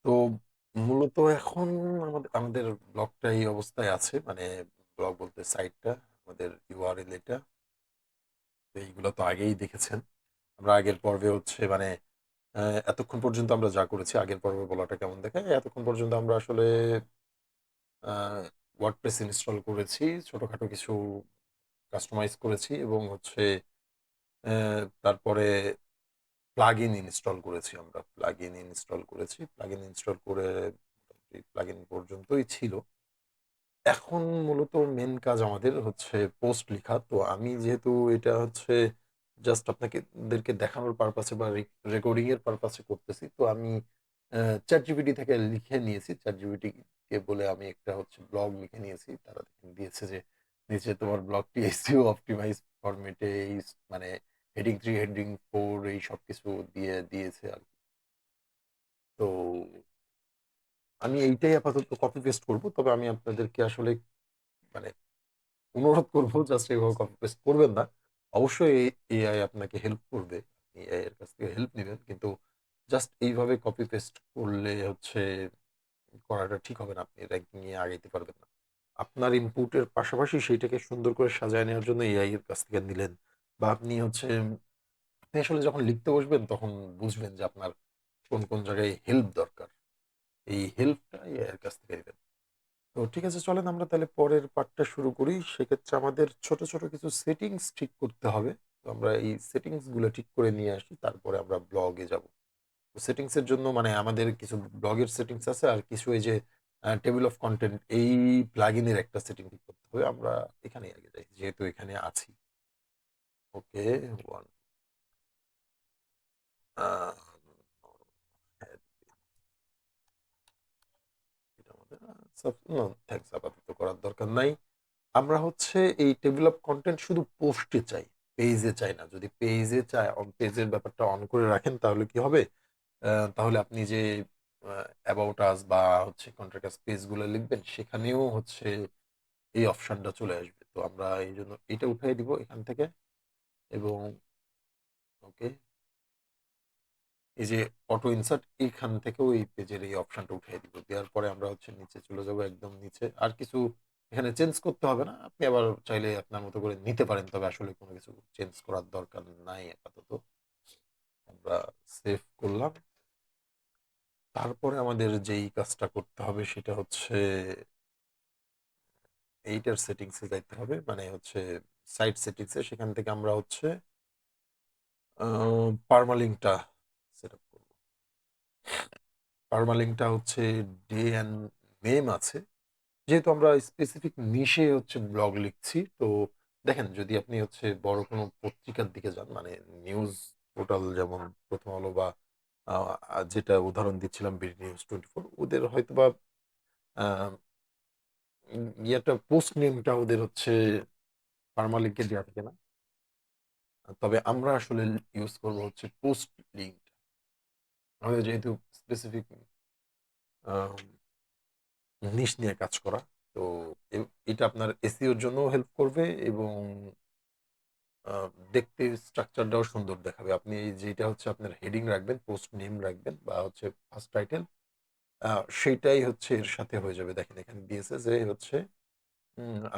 তো মূলত এখন আমাদের ব্লগটা এই অবস্থায় আছে, মানে ব্লগ বলতে সাইটটা, আমাদের ইউআরএল এটা। তো এইগুলো তো আগেই দেখেছেন। আমরা আগের পর্বে হচ্ছে মানে এতক্ষণ পর্যন্ত আমরা যা করেছি, আগের পর্বে বলাটা কেমন দেখায়, এতক্ষণ পর্যন্ত আমরা আসলে ওয়ার্ডপ্রেস ইনস্টল করেছি, ছোটখাটো কিছু কাস্টমাইজ করেছি এবং হচ্ছে তারপরে প্লাগ ইন ইনস্টল করে প্লাগ ইন পর্যন্তই ছিল। এখন মূলত মেন কাজ আমাদের হচ্ছে পোস্ট লেখা। তো আমি যেহেতু এটা হচ্ছে জাস্ট আপনাদেরকে দেখানোর পারপাসে বা রেকর্ডিং এর পারপাসে করতেছি, তো আমি চ্যাট জিপিটি থেকে লিখে নিয়েছি। চ্যাট জিপিটি কে বলে আমি একটা হচ্ছে ব্লগ লিখে নিয়েছি। তারা দেখে দিয়েছে যে নিচে তোমার ব্লগটি এসইও অপটিমাইজ ফরম্যাটে এই মানে হেডিং 3 হেডিং 4 এই সব কিছু দিয়ে দিয়েছে আর কি। তো আমি এইটাই আপাতত কপি পেস্ট করব, তবে আমি আপনাদেরকে আসলে মানে অনুরোধ করবো জাস্ট এইভাবে কপি পেস্ট করবেন না। অবশ্যই এআই আপনাকে হেল্প করবে, আপনি এআই এর কাছ থেকে হেল্প নেবেন, কিন্তু জাস্ট এইভাবে কপি পেস্ট করলে হচ্ছে করাটা ঠিক হবে না, আপনি র্যাঙ্কিং এ আগাইতে পারবেন না। আপনার ইনপুটের পাশাপাশি সেইটাকে সুন্দর করে সাজায় নেওয়ার জন্য এআই এর কাছ থেকে নিলেন, বা আপনি হচ্ছে আপনি আসলে যখন লিখতে বসবেন তখন বুঝবেন যে আপনার কোন কোন জায়গায় হেল্প দরকার, এই হেল্পটা এআই এর কাছ থেকে নেবেন। তো ঠিক আছে, চলেন আমরা তাহলে পরের পার্টটা শুরু করি। সেক্ষেত্রে আমাদের ছোট ছোট কিছু সেটিংস ঠিক করতে হবে। তো আমরা এই সেটিংস গুলো ঠিক করে নিয়ে আসি, তারপরে আমরা ব্লগে যাব। তো সেটিংস এর জন্য মানে আমাদের কিছু ব্লগের সেটিংস আছে, আর কিছু এই যে টেবিল অফ কন্টেন্ট এই প্লাগইনের একটা সেটিং ঠিক করতে হবে। আমরা এখানে আগে যাই, যেহেতু এখানে আছি। ওকে, ওয়ান এটা আমাদের থ্যাঙ্কস, আপাতত করার দরকার নাই। আমরা হচ্ছে এই টেবিল অফ কন্টেন্ট শুধু পোস্টে চাই, পেজে চাই না। যদি পেজে চাই, পেজের ব্যাপারটা অন করে রাখেন তাহলে কি হবে, তাহলে আপনি যে অ্যাবাউট আস বা হচ্ছে কন্ট্রাক্ট আস পেজগুলো লিখবেন, সেখানেও হচ্ছে এই অপশনটা চলে আসবে। তো আমরা এই জন্য এটা উঠাই দিব এখান থেকে। এবং ওকে, এই যে অটো ইনসার্ট, এখান থেকেও এই পেজের এই অপশনটা উঠিয়ে দিব। দেওয়ার পরে আমরা হচ্ছে নিচে চলে যাব, একদম নিচে। আর কিছু এখানে চেঞ্জ করতে হবে না, আপনি আবার চাইলে আপনার মতো করে নিতে পারেন, তবে আসলে কোনো কিছু চেঞ্জ করার দরকার নাই আপাতত। আমরা সেভ করলাম। তারপরে আমাদের যেই কাজটা করতে হবে সেটা হচ্ছে এইটার সেটিংসে যাইতে হবে, মানে হচ্ছে সাইট সেটিংসে। সেখান থেকে আমরা হচ্ছে পারমালিংকটা সেট আপ করবো। পারমালিংকটা হচ্ছে ডে অ্যান্ড নেম আছে। যেহেতু আমরা স্পেসিফিক নিশে হচ্ছে ব্লগ লিখছি, তো দেখেন যদি আপনি হচ্ছে বড় কোনো পত্রিকার দিকে যান, মানে নিউজ পোর্টাল, যেমন প্রথম আলো বা যেটা উদাহরণ দিচ্ছিলাম বিডি নিউজ 24, ওদের হয়তো বা ইয়েটা পোস্ট নেমটা ওদের হচ্ছে পারমালিংকে দেওয়া থাকে না। তবে আমরা আসলে ইউজ করবো হচ্ছে পোস্ট লিঙ্ক। আমাদের যেহেতু স্পেসিফিক নিশ নিয়ে কাজ করা, তো এটা আপনার এসইওর জন্য হেল্প করবে এবং দেখতে স্ট্রাকচারটাও সুন্দর দেখাবে। আপনি যেটা হচ্ছে আপনার হেডিং রাখবেন, পোস্ট নেম রাখবেন বা হচ্ছে ফার্স্ট টাইটেল, সেইটাই হচ্ছে এর সাথে হয়ে যাবে। দেখেন এখানে দিয়েছে যে হচ্ছে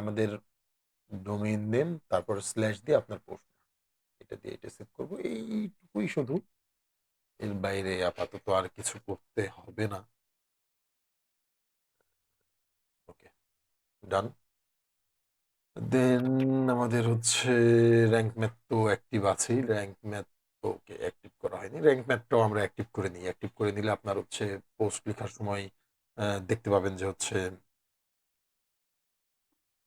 আমাদের ডোমেইন নেম, তারপর স্ল্যাশ দিয়ে আপনার পোস্ট, এটা দিয়ে এটা সেভ করবো। এইটুকুই শুধু, এর বাইরে আপাতত আর কিছু করতে হবে না। ওকে, ডান। দেন আমাদের হচ্ছে র্যাঙ্ক ম্যাথ তো অ্যাক্টিভ আছেই, র্যাঙ্ক ম্যাথ ওকে অ্যাক্টিভ করা হয়নি। র্যাঙ্ক ম্যাথটাও আমরা অ্যাক্টিভ করে নিই। অ্যাক্টিভ করে নিলে আপনার হচ্ছে পোস্ট লেখার সময় দেখতে পাবেন যে হচ্ছে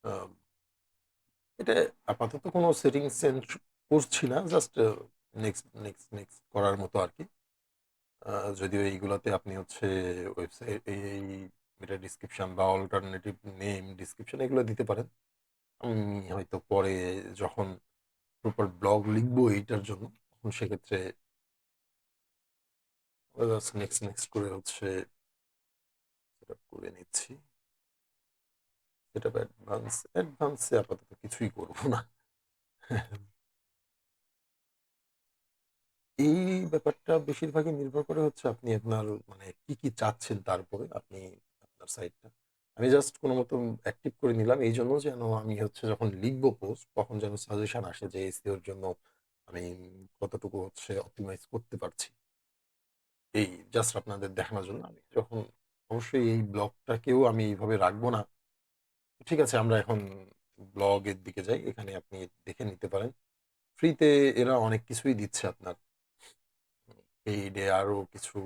আহ, এটা আপাতত কোনো সেটিং চেঞ্জ করছি না, জাস্ট নেক্সট নেক্সট নেক্সট করার মতো আর কি। যদিও এইগুলাতে আপনি হচ্ছে ওয়েবসাইট এই মেটা ডিসক্রিপশন বা অল্টারনেটিভ নেম ডিসক্রিপশন এগুলো দিতে পারেন। আমি হয়তো পরে যখন প্রপার ব্লগ লিখবো এইটার জন্য, তখন সেক্ষেত্রে নেক্সট নেক্সট করে হচ্ছে সেটা করে নিচ্ছি। সেটা অ্যাডভান্সে আপাতত কিছুই করবো না। এই ব্যাপারটা বেশিরভাগই নির্ভর করে হচ্ছে আপনি আপনার মানে কি চাচ্ছেন তার উপরে আপনি আপনার সাইটটা। আমি জাস্ট কোনো মতো অ্যাক্টিভ করে নিলাম এইজন্য যেন আমি হচ্ছে যখন লিখবো পোস্ট তখন যেন সাজেশন আসে যে এসইও এর জন্য আমি কতটুকু হচ্ছে অপটিমাইজ করতে পারছি। এই জাস্ট আপনাদের দেখানোর জন্য আমি যখন অবশ্যই এই ব্লগটাকেও আমি এইভাবে রাখবো না। ঠিক আছে, আমরা এখন ব্লগের দিকে যাই। এখানে আপনি দেখে নিতে পারেন। ফ্রিতে এরা অনেক কিছুই দিচ্ছে আপনার। পেইডে আরো কিছু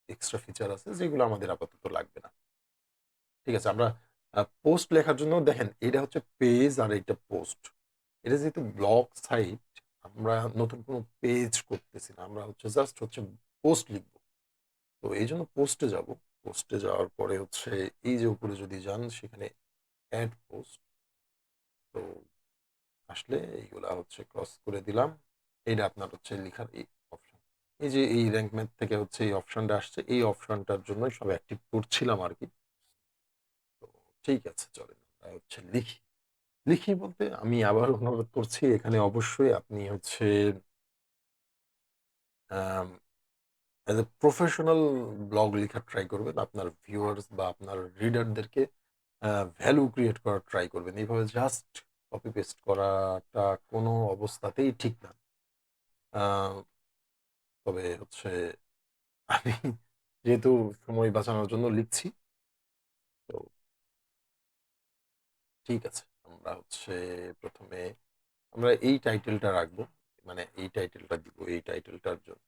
এক্সট্রা ফিচার আছে যেগুলো আমাদের আপাতত লাগবে না। ঠিক আছে, আমরা পোস্ট লেখার জন্য দেখেন এটা হচ্ছে পেজ আর এটা পোস্ট। এটা যেহেতু ব্লগ সাইট, আমরা নতুন কোনো পেজ করতেছি না, আমরা হচ্ছে জাস্ট হচ্ছে পোস্ট লিখবো। তো এই জন্য পোস্টে যাব। পোস্টে যাওয়ার পরে হচ্ছে এই যে উপরে যদি যান সেখানে অ্যাড পোস্ট, তো আসলে এইগুলা হচ্ছে ক্রস করে দিলাম। এইটা আপনার হচ্ছে লেখার এই অপশন। এই যে এই র্যাঙ্ক ম্যাথ থেকে হচ্ছে এই অপশনটা আসছে, এই অপশনটার জন্যই সব অ্যাক্টিভ করছিলাম আর কি। তো ঠিক আছে, চলেন আমরা হচ্ছে লিখি। লিখি বলতে আমি আবার অনুরোধ করছি এখানে অবশ্যই আপনি হচ্ছে অ্যাজ এ প্রফেশনাল ব্লগ লেখার ট্রাই করবেন। আপনার ভিউয়ার্স বা আপনার রিডারদেরকে ভ্যালু ক্রিয়েট করার ট্রাই করবেন। এইভাবে জাস্ট কপি পেস্ট করাটা কোনো অবস্থাতেই ঠিক না। আহ, তবে হচ্ছে আমি যেহেতু সময় বাঁচানোর জন্য লিখছি, তো ঠিক আছে, আমরা হচ্ছে প্রথমে আমরা এই টাইটেলটা রাখবো, মানে এই টাইটেলটা দিব, এই টাইটেলটার জন্য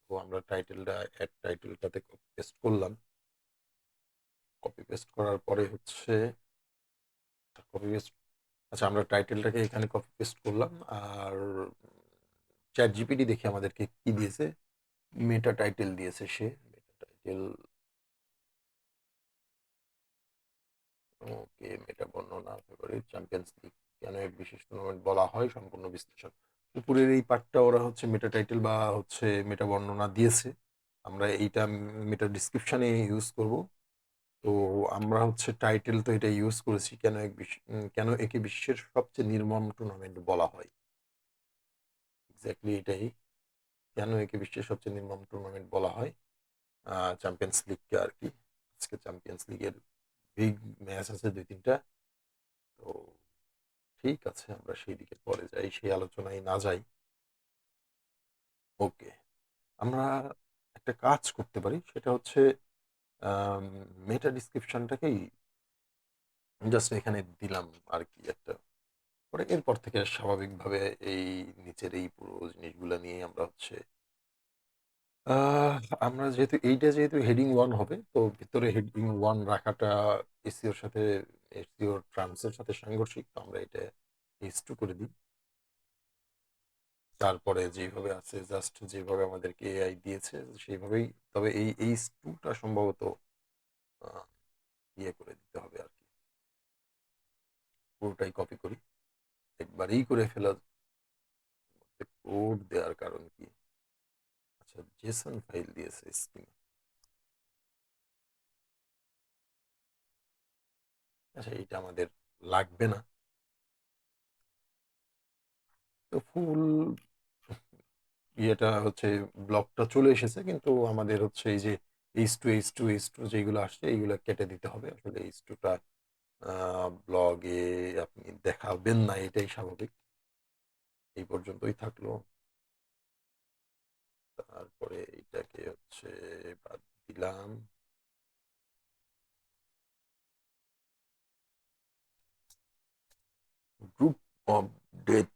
তো আমরা টাইটেলটা অ্যাড টাইটেলটাতে কপি পেস্ট করলাম। কপি পেস্ট করার পরে হচ্ছে কপি পেস্ট, আচ্ছা আমরা টাইটেলটাকে এখানে কপি পেস্ট করলাম। আর চ্যাট জিপিটি দেখি আমাদেরকে কি দিয়েছে। মেটা টাইটেল দিয়েছে সে। মেটা টাইটেল, ওকে, মেটা বর্ণনা ফেভারিট চ্যাম্পিয়ন্স লিগ কেন এক বিশেষ টুর্নামেন্ট বলা হয় সম্পূর্ণ বিশ্লেষণ। উপরের এই পার্টটা ওরা হচ্ছে মেটা টাইটেল বা হচ্ছে মেটা বর্ণনা দিয়েছে। আমরা এইটা মেটা ডিসক্রিপশনে ইউজ করব। তো আমরা হচ্ছে টাইটেল তো এটা ইউজ করেছি, কেন একে বিশ্বের সবচেয়ে নির্মম টুর্নামেন্ট বলা হয়। এক্স্যাক্টলি এটাই, কেন একে বিশ্বের সবচেয়ে নির্মম টুর্নামেন্ট বলা হয় চ্যাম্পিয়ন্স লিগকে আর কি। আজকে চ্যাম্পিয়ন্স লিগের বিগ ম্যাচ আছে দুই তিনটা। তো ঠিক আছে, আমরা সেই দিকে পরে যাই, সেই আলোচনায় না যাই। ওকে, আমরা একটা কাজ করতে পারি, সেটা হচ্ছে মেটা ডিসক্রিপশনটাকেই জাস্ট এখানে দিলাম আর কি একটা। পরে এরপর থেকে স্বাভাবিকভাবে এই নিচের এই পুরো জিনিসগুলো নিয়ে আমরা হচ্ছে আহ, আমরা যেহেতু এইটা যেহেতু হেডিং ওয়ান হবে, তো ভিতরে হেডিং ওয়ান রাখাটা এসিওর সাথে এসিওর ট্রান্সের সাথে সাংঘর্ষিক, তো আমরা এটা এইচ টু করে দিই। তারপরে যেভাবে আছে জাস্ট যেভাবে আমাদেরকে এআই দিয়েছে সেইভাবেই, তবে এই এইচ টুটা সম্ভবত আহ, ইয়ে করে দিতে হবে আর কি। পুরোটাই কপি করি, একবারেই করে ফেলা কোড দেওয়ার কারণ কি? আচ্ছা, জেসন ফাইল দিয়েছে স্কিম। আচ্ছা, এইটা আমাদের লাগবে না। তো ফুল ইয়েটা হচ্ছে ব্লকটা চলে এসেছে, কিন্তু আমাদের হচ্ছে এই যে এইচ টু যেগুলো আসছে এইগুলো কেটে দিতে হবে। আসলে এইচ টুটা ব্লগে আপনি দেখাবেন না, এটাই স্বাভাবিক। এই পর্যন্তই থাকলো। তারপরে এটাকে হচ্ছে বাদ দিলাম। গ্রুপ অফ ডেথ,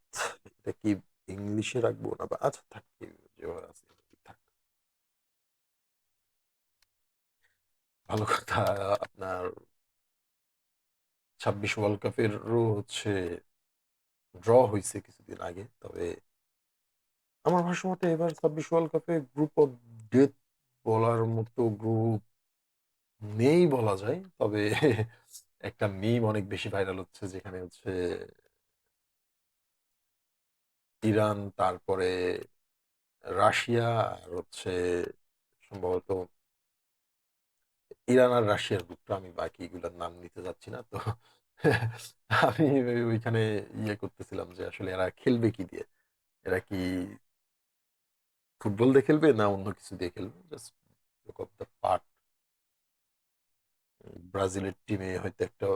এটা কি ইংলিশে রাখবো না বা আচ্ছা থাক, যেভাবে আছে থাক। ভালো কথা, আপনার 26 ওয়ার্ল্ড কাপেরও হচ্ছে ড্র হয়েছে কিছুদিন আগে, তবে আমার ভাষ্যমতে এবার 26 ওয়ার্ল্ড কাপে গ্রুপ অফ ডেথ বলার মতো গ্রুপ নেই বলা যায়। তবে একটা মিম অনেক বেশি ভাইরাল হচ্ছে যেখানে হচ্ছে ইরান, তারপরে রাশিয়া, আর হচ্ছে সম্ভবত ইরান আর রাশিয়ার গ্রুপটা, আমি বাকিগুলোর নাম নিতে যাচ্ছি না তো। আমি ওইখানে ইয়ে করতেছিলাম যে আসলে এরা খেলবে কি দিয়ে, এরা কি ফুটবল দিয়ে খেলবে না অন্য কিছু দিয়ে খেলবে, just look of the part. ব্রাজিলের টিমে হয়তো একটা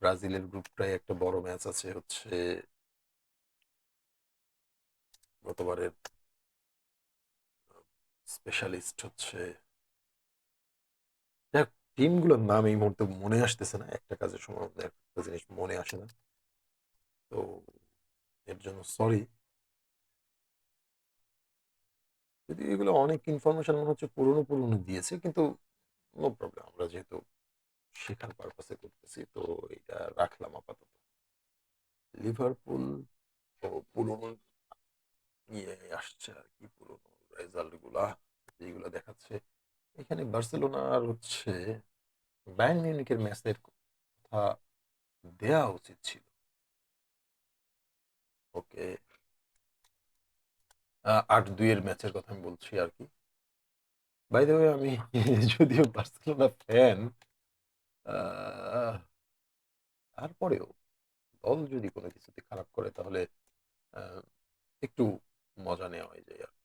ব্রাজিলের গ্রুপটায় একটা বড় ম্যাচ আছে হচ্ছে গতবারের স্পেশালিস্ট হচ্ছে, যাক টিমগুলোর নাম এই মুহূর্তে মনে আসতেছে না, একটা কাজের সময় একটা জিনিস মনে আসে না, তো এর জন্য সরি। যদি এগুলো অনেক ইনফরমেশন মনে হচ্ছে পুরনো পুরনো দিয়েছে, কিন্তু নো প্রবলেম, আমরা যেহেতু শেখার পারপাসে করতেছি তো এটা রাখলাম আপাতত। লিভারপুল তো পুরনো নিয়ে আসছে আর কি, পুরনো রেজাল্ট গুলা যেগুলো দেখাচ্ছে এখানে বার্সেলোনার হচ্ছে বায়ার্ন মিউনিখের ম্যাচের কথা দেয়া উচিত ছিল। ওকে, 8-2 এর ম্যাচের কথা আমি বলছি আর কি। বাই দ্য ওয়ে আমি যদিও বার্সেলোনা ফ্যান, তারপরেও দল যদি কোনো কিছুতে খারাপ করে তাহলে আহ, একটু মজা নেওয়া হয়ে যায় আর কি।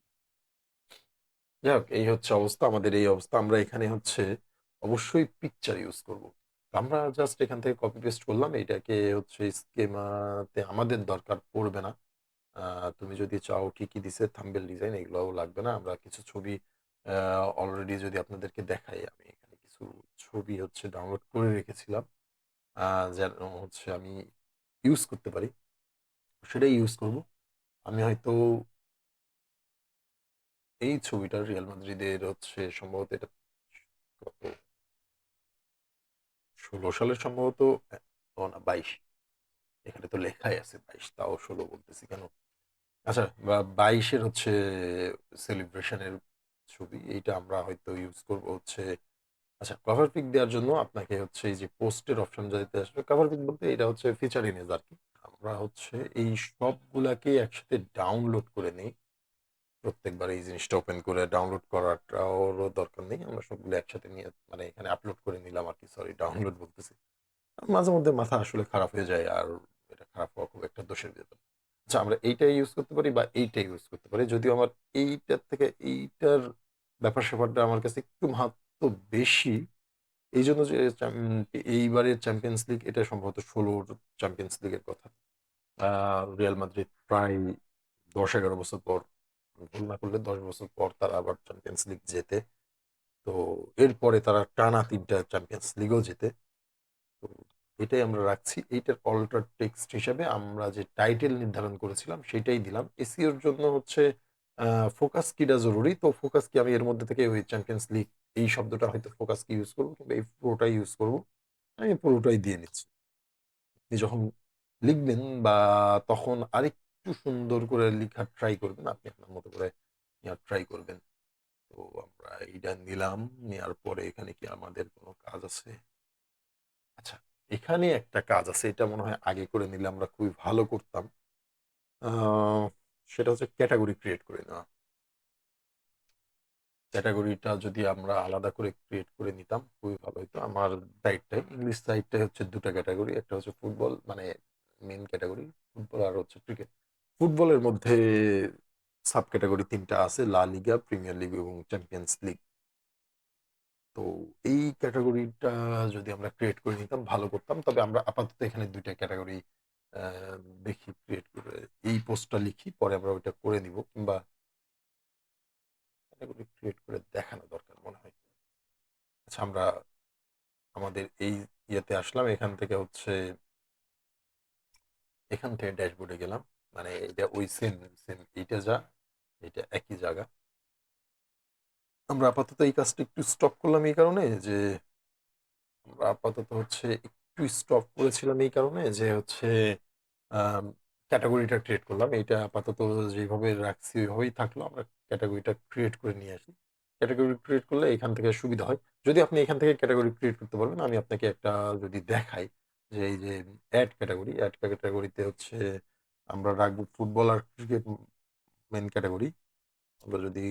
যাই হোক, এই হচ্ছে অবস্থা, আমাদের এই অবস্থা, আমরা এখানে হচ্ছে অবশ্যই পিকচার ইউজ করব। আমরা জাস্ট এখান থেকে কপি পেস্ট করলাম, এটাকে হচ্ছে স্কেমাতে আমাদের দরকার পড়বে না। তুমি যদি চাও কি কি দিছে থাম্বনেল ডিজাইন এগুলোও লাগবে না, আমরা কিছু ছবি অলরেডি যদি আপনাদেরকে দেখাই, আমি এখানে কিছু ছবি হচ্ছে ডাউনলোড করে রেখেছিলাম, যেন হচ্ছে আমি ইউজ করতে পারি, সেটাই ইউজ করব। আমি হয়তো এই ছবিটা রিয়াল মাদ্রিদের হচ্ছে সম্ভবত এটা কত 16 সালের সম্ভবত, ও না 22, এখানে তো লেখাই আছে 22, তাও 16 বলতেছি কেন। আচ্ছা, 22-এর হচ্ছে সেলিব্রেশনের ছবি, এইটা আমরা হয়তো ইউজ করব হচ্ছে। আচ্ছা, কভার পিক দেওয়ার জন্য আপনাকে হচ্ছে এই যে পোস্টের অপশন যেতে আসবে, কভার পিক বলতে এটা হচ্ছে ফিচার ইমেজ আর কি। আমরা হচ্ছে এই সবগুলাকে একসাথে ডাউনলোড করে নিই, প্রত্যেকবার এই জিনিসটা ওপেন করে ডাউনলোড করাটারও দরকার নেই, আমরা সবগুলো একসাথে নিয়ে মানে এখানে আপলোড করে নিলাম আর কি, সরি ডাউনলোড বলতেছি। মাঝে মধ্যে মাথা আসলে খারাপ হয়ে যায়, আর এটা খারাপ হওয়া খুব একটা দোষের ব্যাপার। আচ্ছা, আমরা এইটা ইউজ করতে পারি বা এইটা ইউজ করতে পারি, যদিও আমার এইটার থেকে এইটার ব্যাপার স্যাপারটা আমার কাছে একটু মাহাত্ম বেশি। এই জন্য যে এইবারের চ্যাম্পিয়ন্স লিগ এটা সম্ভবত 16 চ্যাম্পিয়ন্স লিগের কথা। রিয়াল মাদ্রিদ প্রায় 10-11 বছর পর, ভুল না করলে 10 বছর পর তারা আবার চ্যাম্পিয়ন্স লিগ জেতে। তো এরপরে তারা টানা 3টা চ্যাম্পিয়ন্স লিগও জেতে। তো এটাই আমরা রাখছি, এইটার অল্টার টেক্সট হিসেবে আমরা যে টাইটেল নির্ধারণ করেছিলাম সেটাই দিলাম। এসিওর জন্য হচ্ছে ফোকাস কিটা জরুরি, তো ফোকাস কি আমি এর মধ্যে থেকে ওই চ্যাম্পিয়ন্স লিগ এই শব্দটা হয়তো ফোকাস কি ইউজ করবো, কিংবা এই পুরোটাই ইউজ করবো, আমি পুরোটাই দিয়ে নিচ্ছি। আপনি যখন লিখবেন বা তখন আরেকটু সুন্দর করে লেখার ট্রাই করবেন, আপনি আপনার মতো করে ট্রাই করবেন। তো আমরা এইটা নিলাম, নেওয়ার পরে এখানে কি আমাদের কোনো কাজ আছে? আচ্ছা, এখানে একটা কাজ আছে, এটা মনে হয় আগে করে নিলে আমরা খুবই ভালো করতাম। আহ, সেটা হচ্ছে ক্যাটাগরি ক্রিয়েট করে নেওয়া। ক্যাটাগরিটা যদি আমরা আলাদা করে ক্রিয়েট করে নিতাম খুবই ভালো হতো। আমার সাইডটাই ইংলিশ সাইডটাই হচ্ছে দুটো ক্যাটাগরি, একটা হচ্ছে ফুটবল মানে মেন ক্যাটাগরি ফুটবল, আর হচ্ছে ক্রিকেট। ফুটবলের মধ্যে সাব ক্যাটাগরি 3টা আছে, লা লিগা, প্রিমিয়ার লিগ এবং চ্যাম্পিয়ন্স লিগ। তো এই ক্যাটাগরিটা যদি আমরা ক্রিয়েট করে নিতাম ভালো করতাম, তবে আমরা আপাতত এখানে 2টা ক্যাটাগরি দেখি ক্রিয়েট করে, এই পোস্টটা লিখি পরে আমরা ওইটা করে নিব, কিংবা ক্যাটাগরি ক্রিয়েট করে দেখানো দরকার মনে হয়। আচ্ছা, আমরা আমাদের এই ইয়েতে আসলাম, এখান থেকে হচ্ছে এখান থেকে ড্যাশবোর্ডে গেলাম, মানে এটা ওই সেম সেম এইটা যা এটা একই জায়গা। আমরা আপাতত এই কাজটা একটু স্টপ করলাম এই কারণে যে আমরা আপাতত হচ্ছে একটু স্টপ করেছিলাম এই কারণে যে হচ্ছে ক্যাটাগরিটা ক্রিয়েট করলাম, এটা আপাতত যেভাবে রাখছি ওইভাবেই থাকলো, আমরা ক্যাটাগরিটা ক্রিয়েট করে নিয়ে আসি। ক্যাটাগরি ক্রিয়েট করলে এখান থেকে সুবিধা হয়, যদি আপনি এখান থেকে ক্যাটাগরি ক্রিয়েট করতে পারবেন। আমি আপনাকে একটা যদি দেখাই যে এই যে অ্যাড ক্যাটাগরিতে হচ্ছে আমরা রাখবো ফুটবল আর ক্রিকেট মেন ক্যাটাগরি। আমরা যদি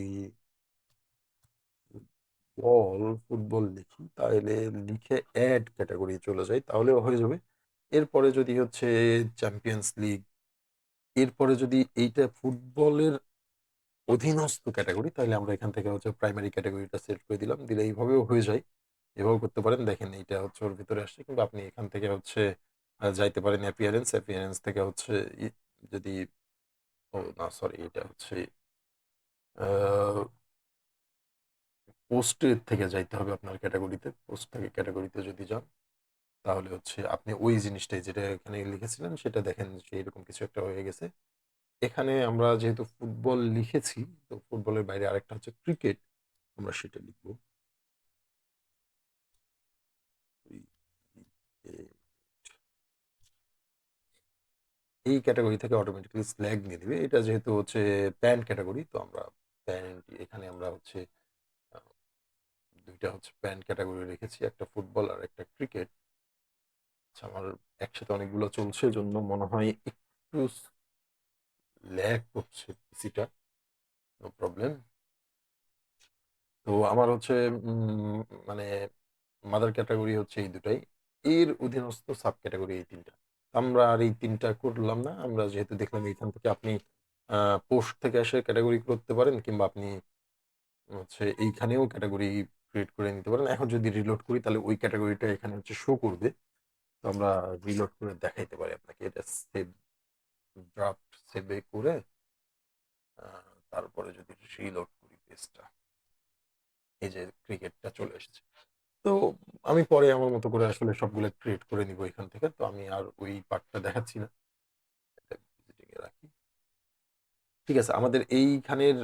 ফুটবল লিখি তাহলে লিখে অ্যাড ক্যাটাগরি চলে যাই তাহলেও হয়ে যাবে। এরপরে যদি হচ্ছে চ্যাম্পিয়ন্স লিগ, এরপরে যদি এইটা ফুটবলের অধীনস্থ ক্যাটাগরি, তাহলে আমরা এখান থেকে হচ্ছে প্রাইমারি ক্যাটাগরিটা সিলেক্ট করে দিলাম। দিলে এইভাবেও হয়ে যায়। এভাবেও করতে পারেন। দেখেন এইটা হচ্ছে ওর ভিতরে আসছে, কিংবা আপনি এখান থেকে হচ্ছে যাইতে পারেন অ্যাপিয়ারেন্স। অ্যাপিয়ারেন্স থেকে হচ্ছে যদি ও না সরি, এটা হচ্ছে পোস্টের থেকে যাইতে হবে আপনার ক্যাটাগরিতে। পোস্ট থেকে ক্যাটাগরিতে যদি যান তাহলে হচ্ছে আপনি ওই জিনিসটাই যেটা এখানে লিখেছিলেন সেটা দেখেন সেই রকম কিছু একটা হয়ে গেছে। এখানে আমরা যেহেতু ফুটবল লিখেছি, তো ফুটবলের বাইরে আরেকটা হচ্ছে ক্রিকেট, আমরা সেটা লিখবো। এই ক্যাটাগরি থেকে অটোমেটিক্যালি স্ল্যাগ নিয়ে দিবে। এটা যেহেতু হচ্ছে প্যান্ট ক্যাটাগরি, তো আমরা প্যান্ট এখানে আমরা হচ্ছে আহ, দুইটা হচ্ছে প্যান্ট ক্যাটাগরি রেখেছি, একটা ফুটবল আর একটা ক্রিকেট। আচ্ছা, আমার একসাথে অনেকগুলো চলছে জন্য মনে হয় একটু ল্যাগ করছে পিসিটা। No problem. তো আমার হচ্ছে উম, মানে মাদার ক্যাটাগরি হচ্ছে এই দুটাই, এর অধীনস্থ সাব ক্যাটাগরি এই তিনটা। আমরা আর এই তিনটা করলাম না। আমরা যেহেতু দেখলাম এইখান থেকে আপনি পোস্ট থেকে এসে ক্যাটাগরি করতে পারেন, কিংবা আপনি হচ্ছে এইখানেও ক্যাটাগরি ক্রিয়েট করে নিতে পারেন। এখন যদি রিলোড করি তাহলে ওই ক্যাটাগরিটা এখানে হচ্ছে শো করবে। তো আমরা রিলোড করে দেখাইতে পারি আপনাকে। এটা সেভ, ড্রাফট সেভে করে তারপরে যদি রিলোড করি পেজটা, এই যে ক্রিকেটটা চলে এসেছে। তো আমি পরে আমার মতো করে আসলে সবগুলো ক্রিয়েট করে নিব এখান থেকে। তো আমি আর ওই পার্টটা দেখাচ্ছি না, এটা visiting এ রাখি। ঠিক আছে, আমাদের এইখানের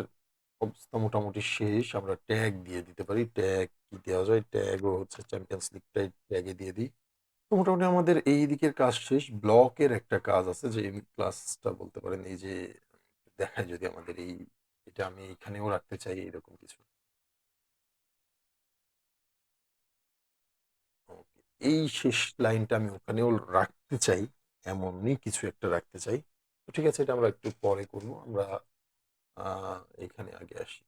অবস্থা মোটামুটি শেষ। আমরা ট্যাগ দিয়ে দিতে পারি। ট্যাগ কি দেওয়া যায়? ট্যাগও হচ্ছে চ্যাম্পিয়ন্স লিগটাই ট্যাগে দিয়ে দিই। তো মোটামুটি আমাদের এই দিকের কাজ শেষ। ব্লকের একটা কাজ আছে, যে ক্লাসটা বলতে পারেন। এই যে দেখায় যদি আমাদের এই, এটা আমি এখানেও রাখতে চাই এরকম কিছু। Okay, এই শেষ লাইনটা আমি ওখানেও রাখতে চাই, এমনই কিছু একটা রাখতে চাই। তো ঠিক আছে, এটা আমরা একটু পরে করবো। আমরা এখানে আগে আসি।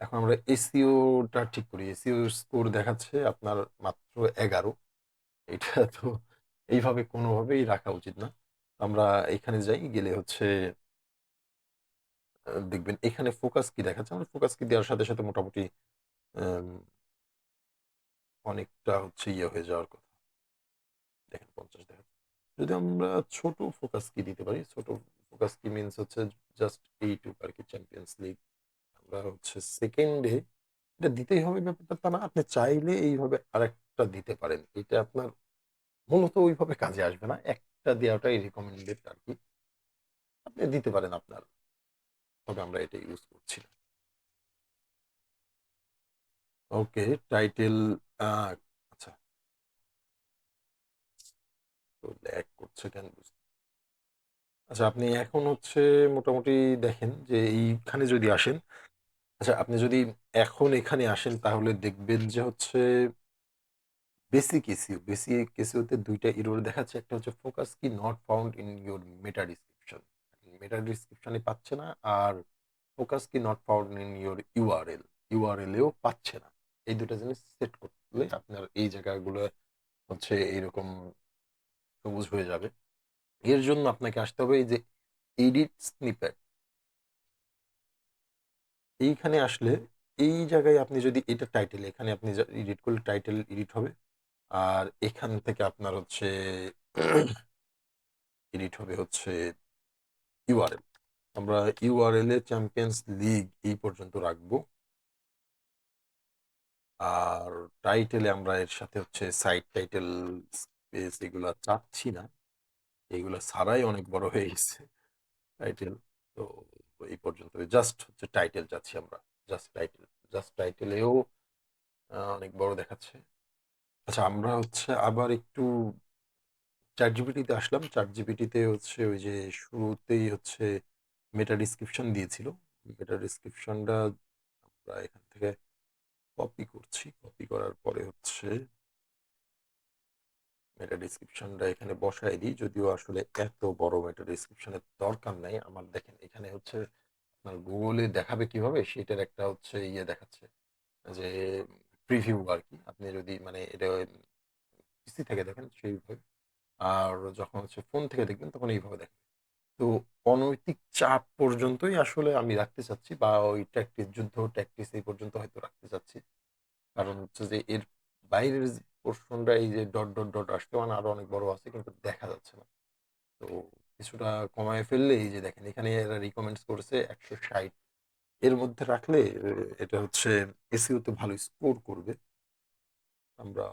এখন আমরা এসইওটা ঠিক করি। এসইও স্কোর দেখাচ্ছে আপনার মাত্র 11। এটা তো এইভাবে কোনোভাবেই রাখা উচিত না। আমরা এখানে যাই, গেলে হচ্ছে দেখবেন এখানে ফোকাস কি দেখাচ্ছে। আমরা ফোকাস কি দেওয়ার সাথে সাথে মোটামুটি আম, অনেকটা হচ্ছে ইয়ে হয়ে যাওয়ার কথা। দেখেন 50 দেখাচ্ছে। যদি আমরা ছোট ফোকাস কি দিতে পারি, ছোট ফোকাস কি মিনস হচ্ছে জাস্ট এইটুক আর কি, চ্যাম্পিয়ন্স লিগ। আমরা হচ্ছে সেকেন্ডে এটা দিতেই হবে ব্যাপারটা তা না। আপনি চাইলে এইভাবে আরেকটা দিতে পারেন। এটা আপনার মূলত ওইভাবে কাজে আসবে না, একটা দেওয়াটাই রিকমেন্ডেড আর কি। আপনি দিতে পারেন আপনার, তবে আমরা এটা ইউজ করছি না। ওকে, টাইটেল। আচ্ছা, তো ল্যাগ করছে কেন আচ্ছা, আপনি এখন হচ্ছে মোটামুটি দেখেন যে এইখানে যদি আসেন। আচ্ছা, আপনি যদি এখন এখানে আসেন তাহলে দেখবেন যে হচ্ছে বেসিক এসইওতে দুইটা এরর দেখাচ্ছে। একটা হচ্ছে focus key not found in your meta description, meta ডিসক্রিপশনে পাচ্ছে না। আর focus key not found in your URL, ইউআরএলেও পাচ্ছে না। এই দুটো জিনিস সেট করলে আপনার এই জায়গাগুলো হচ্ছে এইরকম সবুজ হয়ে যাবে। এর জন্য আপনাকে আসতে হবে এই যে এডিট স্নিপেট। এইখানে আসলে এই জায়গায় আপনি যদি এটা টাইটেল, এখানে আপনি এডিট করলে টাইটেল এডিট হবে। আর এখান থেকে আপনার হচ্ছে এডিট হবে হচ্ছে ইউআরএল। আমরা ইউআরএল এ চ্যাম্পিয়ন্স লিগ এই পর্যন্ত রাখবো। আর টাইটেলে আমরা এর সাথে হচ্ছে সাইট টাইটেল, স্পেস এগুলা চাচ্ছি না। এগুলা ছাড়াই অনেক বড় হয়ে গেছে টাইটেল। তো এই পর্যন্ত জাস্ট হচ্ছে টাইটেল চাচ্ছি আমরা। জাস্ট টাইটেল, জাস্ট টাইটেলেও অনেক বড় দেখাচ্ছে। আচ্ছা, আমরা হচ্ছে আবার একটু চ্যাট জিপিটিতে আসলাম। চ্যাট জিপিটিতে হচ্ছে ওই যে শুরুতেই হচ্ছে মেটা ডিসক্রিপশন দিয়েছিল। মেটা ডিসক্রিপশনটা আমরা এখান থেকে কপি করছি। কপি করার পরে হচ্ছে মেটা ডিসক্রিপশনটা এখানে বসায় দিই। যদিও আসলে এত বড় মেটা ডিসক্রিপশনের দরকার নাই আমার। দেখেন এখানে হচ্ছে আপনার গুগলে দেখাবে কিভাবে সেটার একটা হচ্ছে ইয়ে দেখাচ্ছে, যে প্রিভিউ আর কি। আপনি যদি মানে এটা পিসি থেকে দেখেন সেইভাবে, আর যখন হচ্ছে ফোন থেকে দেখবেন তখন এইভাবে দেখবেন। তো অনৈতিক চাপ পর্যন্তই আসলে আমি রাখতে চাচ্ছি, বা ওই ট্যাকটিস, যুদ্ধ ট্যাকটিস এই পর্যন্ত হয়তো রাখতে চাচ্ছি। কারণ হচ্ছে যে এর বাইরের পোর্শনটা, এই যে ডট ডট ডট আসতে মানে আরো অনেক বড় আছে কিন্তু দেখা যাচ্ছে না। তো কিছুটা কমায় ফেললে, এই যে দেখেন এখানে এরা রিকমেন্ডস করেছে 160, এর মধ্যে রাখলে এটা হচ্ছে এসইও তে ভালো স্কোর করবে। আমরা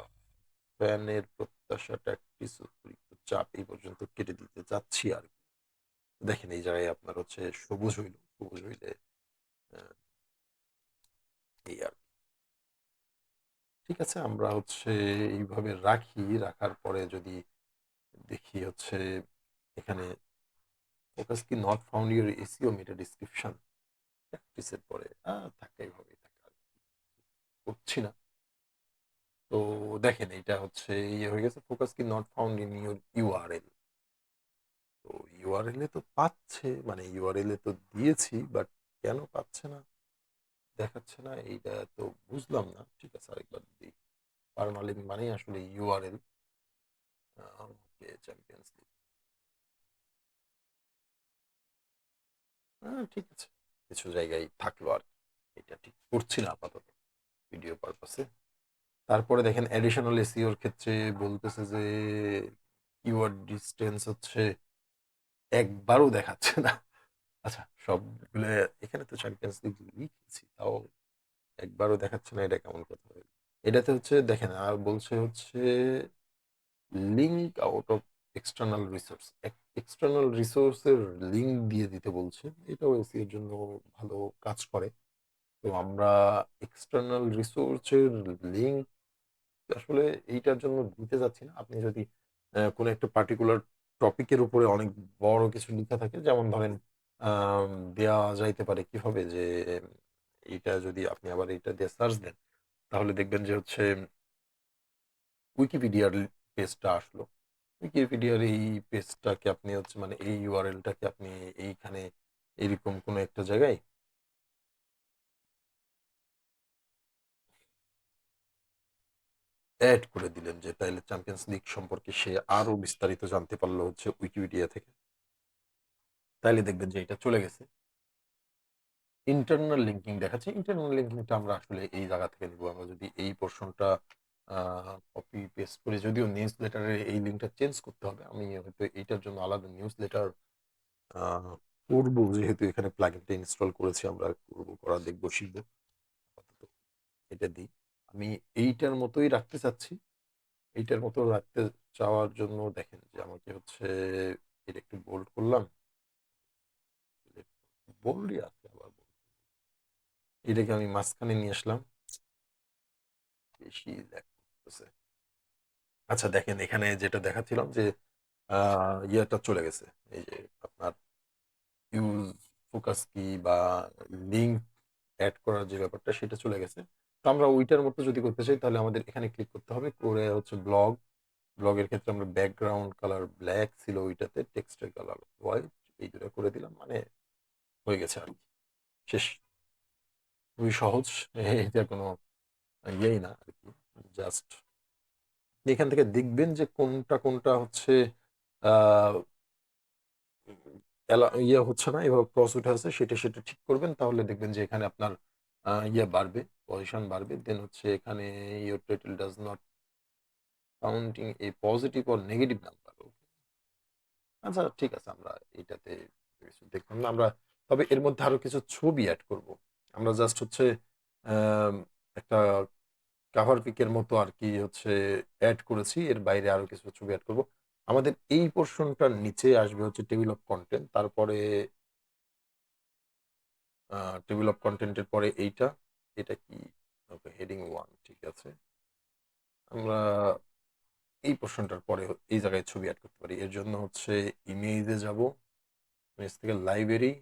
ফ্যানের প্রত্যাশা, ট্যাকটিস, অতিরিক্ত চাপ এই পর্যন্ত কেটে দিতে চাচ্ছি আর কি। দেখেন এই জায়গায় আপনার হচ্ছে সবুজ হইল, সবুজ হইলে আহ, এই আর কি। ঠিক আছে, আমরা হচ্ছে এইভাবে রাখি। রাখার পরে যদি দেখি হচ্ছে এখানে focus key not found your SEO meta description, প্র্যাকটিসের পরে থাকা এইভাবেই থাকা আর কি। করছি না। তো দেখেন এটা হচ্ছে ইয়ে হয়ে গেছে, focus key not found in your URL. তো ইউআরএল এ তো পাচ্ছে, মানে ইউআরএল এ তো দিয়েছি, বাট কেন পাচ্ছে না, দেখাচ্ছে না, এইটা তো বুঝলাম না। ঠিক আছে, আরেকবার দিই। পারমালিঙ্ক মানে আসলে ইউআরএল। ওকে, চ্যাম্পিয়ন্স লিগ। ঠিক আছে, কিছু জায়গায় থাকলো আর কি। এটা ঠিক করছি না আপাতত ভিডিও পারপাসে। তারপরে দেখেন অ্যাডিশনাল এসইওর ক্ষেত্রে বলতেছে যে কিওয়ার্ড ডিস্টেন্স হচ্ছে একবারও দেখাচ্ছে না। আচ্ছা, সবগুলো এখানে তো চ্যাম্পিয়ন্স লিগ লিখেছি, তাও একবারও দেখাচ্ছে না, এটা কেমন কথা হলো? এটাতে হচ্ছে দেখেন আর বলছে হচ্ছে link out of external resource, external রিসোর্সের লিঙ্ক দিয়ে দিতে বলছে। এটাও এসি এর জন্য ভালো কাজ করে। তো আমরা এক্সটার্নাল রিসোর্সের লিঙ্ক আসলে এইটার জন্য দিতে যাচ্ছি না। আপনি যদি কোনো একটা পার্টিকুলার টপিকের উপরে অনেক বড় কিছু লেখা থাকে, যেমন ধরেন আম, দেয়া যাইতে পারে কিভাবে যে এইটা যদি আপনি আবার এইটা দিয়ে সার্চ দেন, তাহলে দেখবেন যে হচ্ছে উইকিপিডিয়ার পেজটা আসলো। উইকিপিডিয়ার এই পেজটাকে আপনি হচ্ছে মানে এই ইউআরএলটাকে আপনি এইখানে এরকম কোনো একটা জায়গায় অ্যাড করে দিলেন, যে তাইলে চ্যাম্পিয়ন্স লিগ সম্পর্কে সে আরো বিস্তারিত জানতে পারলো হচ্ছে উইকিপিডিয়া থেকে। তাইলে দেখবেন যে এটা চলে গেছে। ইন্টারনাল লিঙ্কিং দেখাচ্ছে। ইন্টারনাল লিঙ্কিংটা আমরা আসলে এই জায়গা থেকে নিব। আমরা যদি এই পোর্শনটা কপি পেস্ট করে, যদিও নিউজ লেটারের এই লিঙ্কটা চেঞ্জ করতে হবে, আমি হয়তো এইটার জন্য আলাদা নিউজ লেটার করব, যেহেতু এখানে প্লাগইনটা ইনস্টল করেছি। আমরা করবো, করা দেখবো, শিখবো। আপাতত এটা দিই। আমি এইটার মতোই রাখতে চাচ্ছি। এইটার মতো রাখতে চাওয়ার জন্য দেখেন যে আমাকে হচ্ছে এটা একটু বোল্ড করলাম, বোল্ডই আছে আবার bold। এটাকে আমি মাঝখানে নিয়ে আসলাম, বেশি লাগতেছে। আচ্ছা দেখেন এখানে যেটা দেখাচ্ছিলাম যে ইয়েটা চলে গেছে, এই যে আপনার ইউজ ফোকাস কি বা লিঙ্ক অ্যাড করার যে ব্যাপারটা, সেটা চলে গেছে। তো আমরা ওইটার মতো যদি করতে চাই, তাহলে আমাদের এখানে ক্লিক করতে হবে, করে হচ্ছে ব্লগ। ব্লগের ক্ষেত্রে আমরা ব্যাকগ্রাউন্ড কালার ব্ল্যাক ছিল ওইটাতে, টেক্সটের কালার হোয়াইট, এই দুটো করে দিলাম, মানে হয়ে গেছে আর কি। শেষ। খুবই সহজ। এটা কোনো ইয়েই না আর কি। জাস্ট এখান থেকে দেখবেন যে কোনটা কোনটা হচ্ছে আহ ইয়ে হচ্ছে না, এভাবে ক্রস উঠে আছে, সেটা সেটা ঠিক করবেন। তাহলে দেখবেন যে এখানে আপনার ইয়ে বাড়বে, পজিশন বাড়বে। দেন হচ্ছে এখানে your title does not counting A positive or negative number. আচ্ছা ঠিক আছে, আমরা এটাতে কিছু দেখলাম না আমরা। তবে এর মধ্যে আরো কিছু ছবি অ্যাড করব। আমরা জাস্ট হচ্ছে আম, একটা কাভার পিকের মতো আর কি হচ্ছে অ্যাড করেছি, এর বাইরে আরো কিছু ছবি অ্যাড করব। আমাদের এই পোর্শনটার নিচে আসবে হচ্ছে টেবিল অফ কন্টেন্ট, তারপরে টেবিল অফ কন্টেন্টের পরে এইটা, এটা কি, ওকে, হেডিং ওয়ান, ঠিক আছে। আমরা এই পোর্শনটার পরে এই জায়গায় ছবি অ্যাড করতে পারি। এর জন্য হচ্ছে ইমেজে যাব, ইমেজ থেকে লাইব্রেরি,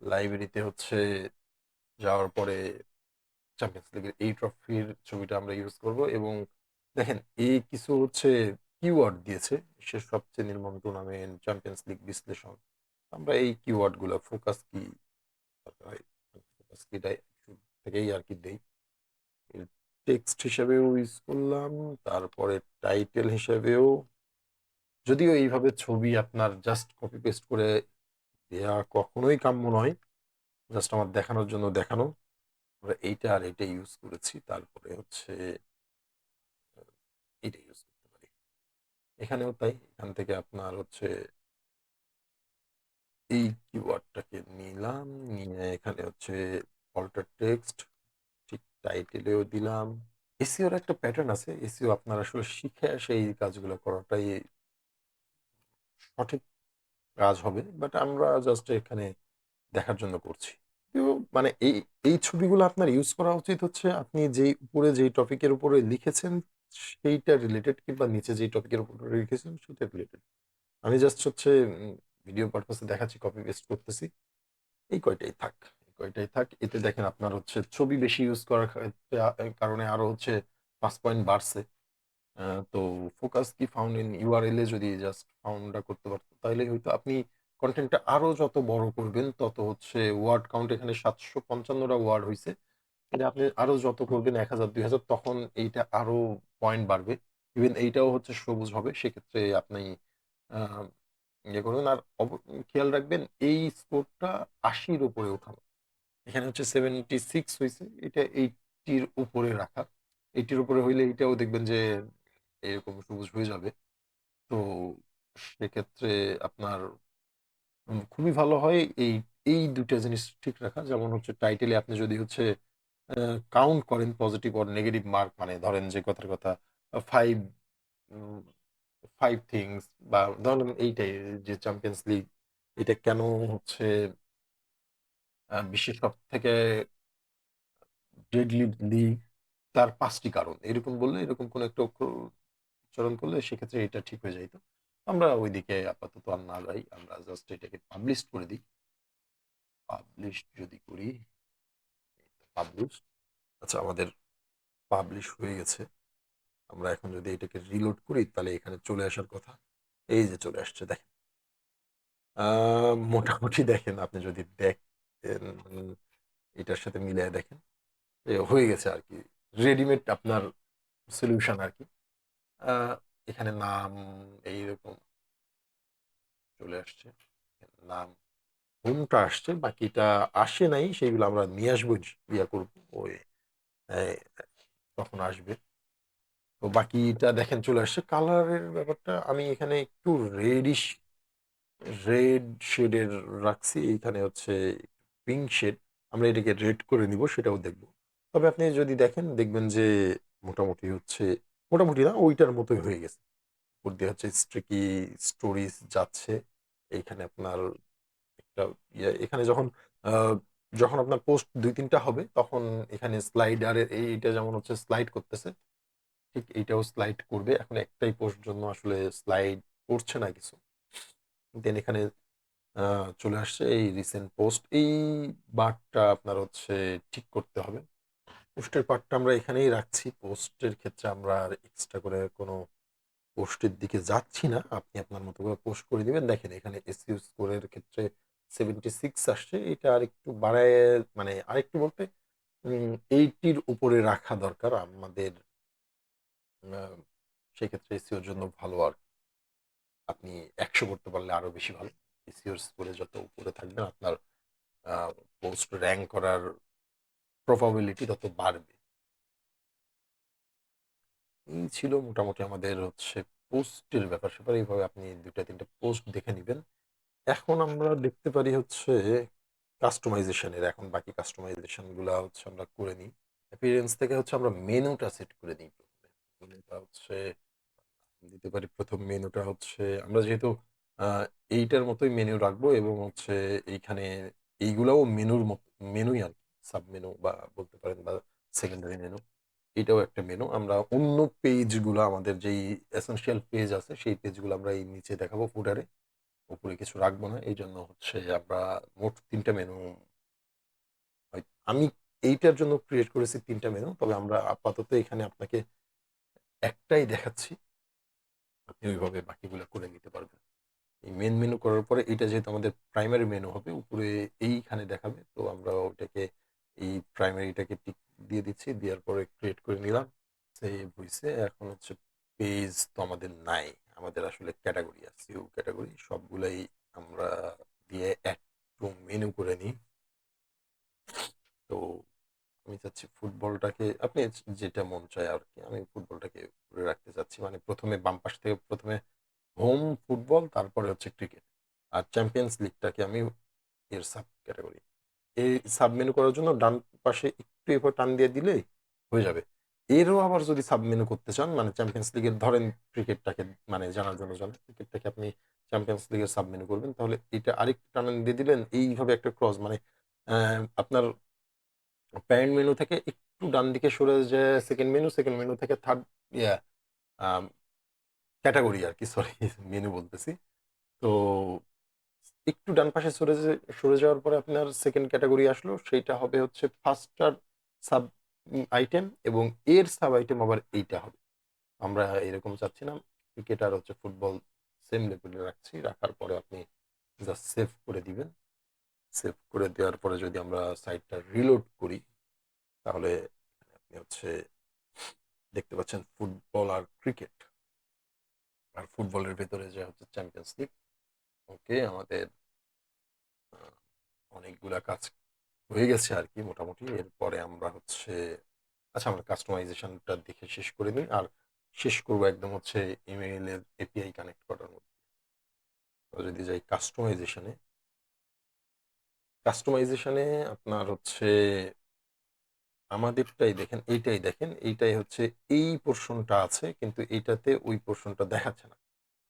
লাইব্রেরিতে হচ্ছে যাওয়ার পরে চ্যাম্পিয়ন্স লিগের এই ট্রফির ছবিটা আমরা ইউজ করব। এবং দেখেন এই কিছু হচ্ছে কিওয়ার্ড দিয়েছে, সে সবচেয়ে নির্মম টুর্নামেন্ট, চ্যাম্পিয়ন্স লিগ বিশ্লেষণ। আমরা এই কিওয়ার্ড গুলো ফোকাস কি, ফোকাস কিটা শুরু থেকেই আর কি দেই। টেক্সট হিসেবেও ইউজ করলাম, তারপরে টাইটেল হিসেবেও যদিও এইভাবে ছবি আপনার জাস্ট কপি পেস্ট করে দেয়া কখনোই কাম্য নয়। জাস্ট আমার দেখানোর জন্য দেখানো। আমরা এইটা আর এইটা ইউজ করেছি। তারপরে হচ্ছে এইটা ইউজ করতে পারি। এখানেও তাই। এখান থেকে আপনার হচ্ছে এই কিওয়ার্ডটাকে নিলাম, নিয়ে এখানে হচ্ছে অল্টার টেক্সট, ঠিক টাইটেলেও দিলাম। এসইওর একটা প্যাটার্ন আছে। এসইও আপনার আসলে শিখে সেই কাজগুলো করাটাই সঠিক কাজ হবে। বাট আমরা জাস্ট এখানে দেখার জন্য করছি। তো মানে এই ছবিগুলো আপনার ইউজ করা উচিত হচ্ছে আপনি যেই উপরে যেই টপিকের উপরে লিখেছেন সেইটা রিলেটেড, কিংবা নিচে যেই টপিকের উপরে লিখেছেন সেটা রিলেটেড। আমি জাস্ট হচ্ছে ভিডিও পারপাসে দেখাচ্ছি, কপি পেস্ট করতেছি। এই কয়টাই থাক, এই কয়টাই থাক। এতে দেখেন আপনার হচ্ছে ছবি বেশি ইউজ করার কারণে আরো হচ্ছে 5 পয়েন্ট বাড়ছে। তো ফোকাস কি ফাউন্ড ইন ইউআরএল এ যদি জাস্ট ফাউন্ডটা করতে পারতো তাহলেই হয়তো। আপনি কন্টেন্টটা আরো যত বড় করবেন তত হচ্ছে ওয়ার্ড কাউন্ট, এখানে 755টা ওয়ার্ড হইছে। এটা আপনি আরো যত করবেন 1000 2000, তখন এইটা আরো পয়েন্ট বাড়বে। ইভেন এইটাও হচ্ছে সবুজ হবে। সেক্ষেত্রে আপনি আহ, ইয়ে করবেন। আর খেয়াল রাখবেন এই স্কোরটা 80-র উপরে ওঠানো। এখানে হচ্ছে 76 হয়েছে, এটা 80-র উপরে রাখা। 80-র উপরে হইলে এটাও দেখবেন যে এরকম সবুজ হয়ে যাবে। তো সেক্ষেত্রে আপনার খুবই ভালো হয় এই এই দুইটা জিনিস ঠিক রাখা। যেমন হচ্ছে টাইটেলে আপনি যদি হচ্ছে কাউন্ট করেন পজিটিভ আর নেগেটিভ মার্ক, মানে ধরেন যে কথার কথা 5 থিংস, বা ধরেন এইটাই যে চ্যাম্পিয়ন্স লিগ এটা কেন হচ্ছে বিশ্বের সব থেকে ডেডলি লিগ, তার 5টি কারণ, এরকম বললে, এরকম কোন একটা অক্ষর উচ্চারণ করলে সেক্ষেত্রে এটা ঠিক হয়ে যাইতো। আমরা ওইদিকে আপাতত আর না যাই, আমরা জাস্ট এটাকে পাবলিশ করে দিই। পাবলিশ যদি করি, পাবলিশ, আচ্ছা আমাদের পাবলিশ হয়ে গেছে। আমরা এখন যদি এটাকে রিলোড করি তাহলে এখানে চলে আসার কথা। এই যে চলে আসছে দেখেন। মোটামুটি দেখেন, আপনি যদি দেখেন এটার সাথে মিলিয়ে দেখেন, হয়ে গেছে আর কি। রেডিমেড আপনার সলিউশন আর কি। আহ, এখানে নাম এইরকম চলে আসছে, নাম হোমটা আসছে, বাকিটা আসে নাই, সেইগুলো আমরা নিয়ে আসবো, ইয়া করবো ওই আহ, তখন আসবে। তো বাকিটা দেখেন চলে আসছে। কালারের ব্যাপারটা আমি এখানে একটু রেডিশ রেড শেডের রাখছি, এইখানে হচ্ছে পিঙ্ক শেড। আমরা এটাকে রেড করে নিব, সেটাও দেখব। তবে আপনি যদি দেখেন দেখবেন যে মোটামুটি হচ্ছে, মোটামুটি না ওইটার মতোই হয়ে গেছে। উপর দিয়ে হচ্ছে স্ট্রিকি স্টোরিজ যাচ্ছে। এইখানে আপনার একটা এখানে যখন আহ, যখন আপনার পোস্ট 2-3টা হবে তখন এখানে স্লাইডারের এইটা যেমন হচ্ছে স্লাইড করতেছে, ঠিক এইটাও স্লাইড করবে। এখন একটাই পোস্ট জন্য আসলে স্লাইড করছে না কিছু। দেন এখানে চলে আসছে এই রিসেন্ট পোস্ট, এই বারটা আপনার হচ্ছে ঠিক করতে হবে। পোস্টের পার্টটা আমরা এখানেই রাখছি। পোস্টের ক্ষেত্রে আমরা আর এক্সট্রা করে কোনো পোস্টের দিকে যাচ্ছি না। আপনি আপনার মতো করে পোস্ট করে দিবেন। দেখেন এখানে এসইও স্কোরের ক্ষেত্রে 76 আসছে। এটা আরেকটু বাড়ায়, মানে আরেকটু বলতে 80-র উপরে রাখা দরকার আমাদের। আহ, সেক্ষেত্রে এসইওর জন্য ভালো। আর আপনি 100 করতে পারলে আরো বেশি ভালো। এসইওর স্কোরে যত উপরে থাকবেন আপনার পোস্ট র্যাঙ্ক করার প্রবাবিলিটি তত বাড়বে। এই ছিল মোটামুটি আমাদের হচ্ছে পোস্টের ব্যাপার স্যাপার। এইভাবে আপনি 2-3টা পোস্ট দেখে নিবেন। এখন আমরা দেখতে পারি হচ্ছে কাস্টমাইজেশনের। এখন বাকি কাস্টমাইজেশন গুলা হচ্ছে আমরা করে নিই। অ্যাপিয়ারেন্স থেকে হচ্ছে আমরা মেনুটা সেট করে নিই প্রথমে। মেনুটা হচ্ছে দিতে পারি, প্রথম মেনুটা হচ্ছে আমরা যেহেতু আহ, এইটার মতোই মেনু রাখবো, এবং হচ্ছে এইখানে এইগুলাও মেনুর মতো মেনুই আর কি, সাব মেনু বা বলতে পারেন, বা সেকেন্ডারি মেনু। এটাও একটা মেনু। আমরা অন্য পেজগুলো, আমাদের যেই এসেনশিয়াল পেজ আছে সেই পেজগুলো আমরা এই নিচে দেখাবো ফুটারে, উপরে কিছু রাখবো না। এই জন্য হচ্ছে আমরা মোট 3টা মেনু, আমি এইটার জন্য ক্রিয়েট করেছি 3টা মেনু। তবে আমরা আপাতত এখানে আপনাকে একটাই দেখাচ্ছি, আপনি ওইভাবে বাকিগুলো করে নিতে পারবেন। এই মেন মেনু করার পরে এটা যেহেতু আমাদের প্রাইমারি মেনু হবে, উপরে এইখানে দেখাবে, তো আমরা ওটাকে এই প্রাইমারিটাকে টিক দিয়ে দিচ্ছি, দেওয়ার পরে ক্রিয়েট করে নিলাম। সেভ হয়েছে। এখন হচ্ছে পেজ তো আমাদের নাই, আমাদের আসলে ক্যাটাগরি আছে, ইউ ক্যাটাগরি সবগুলাই আমরা দিয়ে একটু মেনু করে নিই। তো আমি চাচ্ছি ফুটবলটাকে, আপনি যেটা মন চায় আর কি, আমি ফুটবলটাকে ধরে রাখতে চাচ্ছি, মানে প্রথমে বাম পাশ থেকে প্রথমে হোম ফুটবল, তারপরে হচ্ছে ক্রিকেট, আর চ্যাম্পিয়ন্স লিগটাকে আমি এর সাব ক্যাটাগরি। এই সাব মেনু করার জন্য ডান পাশে একটু এরপর টান দিয়ে দিলেই হয়ে যাবে। এরও আবার যদি সাব মেনু করতে চান, মানে চ্যাম্পিয়ন্স লিগের ধরেন ক্রিকেটটাকে মানে জানার জন্য জানেন ক্রিকেটটাকে আপনি চ্যাম্পিয়ন্স লিগের সাব মেনু করবেন, তাহলে এটা আরেকটু টান দিয়ে দিলেন এইভাবে একটা ক্রস, মানে আপনার প্যারেন্ট মেনু থেকে একটু ডান দিকে সরে যে সেকেন্ড মেনু, সেকেন্ড মেনু থেকে থার্ড ইয়া ক্যাটাগরি আর কি, সরি মেনু বলতেছি। তো একটু ডান পাশে সরে যাওয়ার পরে আপনার সেকেন্ড ক্যাটাগরি আসলো, সেইটা হবে হচ্ছে ফার্স্টার সাব আইটেম, এবং এর সাব আইটেম আবার এইটা হবে। আমরা এরকম চাচ্ছি না, ক্রিকেট আর হচ্ছে ফুটবল সেম লেভেলে রাখছি, রাখার পরে আপনি জাস্ট সেভ করে দিবেন। সেভ করে দেওয়ার পরে যদি আমরা সাইটটা রিলোড করি, তাহলে আপনি হচ্ছে দেখতে পাচ্ছেন ফুটবল আর ক্রিকেট, আর ফুটবলের ভেতরে যে হচ্ছে চ্যাম্পিয়ন্স লিগ। ওকে, আমাদের আহ, অনেকগুলা কাজ হয়ে গেছে আর কি মোটামুটি। এরপরে আমরা হচ্ছে, আচ্ছা আমরা কাস্টমাইজেশনটা দেখে শেষ করে নিই, আর শেষ করবো একদম হচ্ছে ইমেইলের এপিআই কানেক্ট করার মধ্যে। তো যদি যাই কাস্টমাইজেশনে, কাস্টমাইজেশনে আপনার হচ্ছে আমাদেরটাই দেখেন, এইটাই দেখেন, এইটাই হচ্ছে এই পোর্শনটা আছে, কিন্তু এইটাতে ওই পোর্শনটা দেখাচ্ছে না।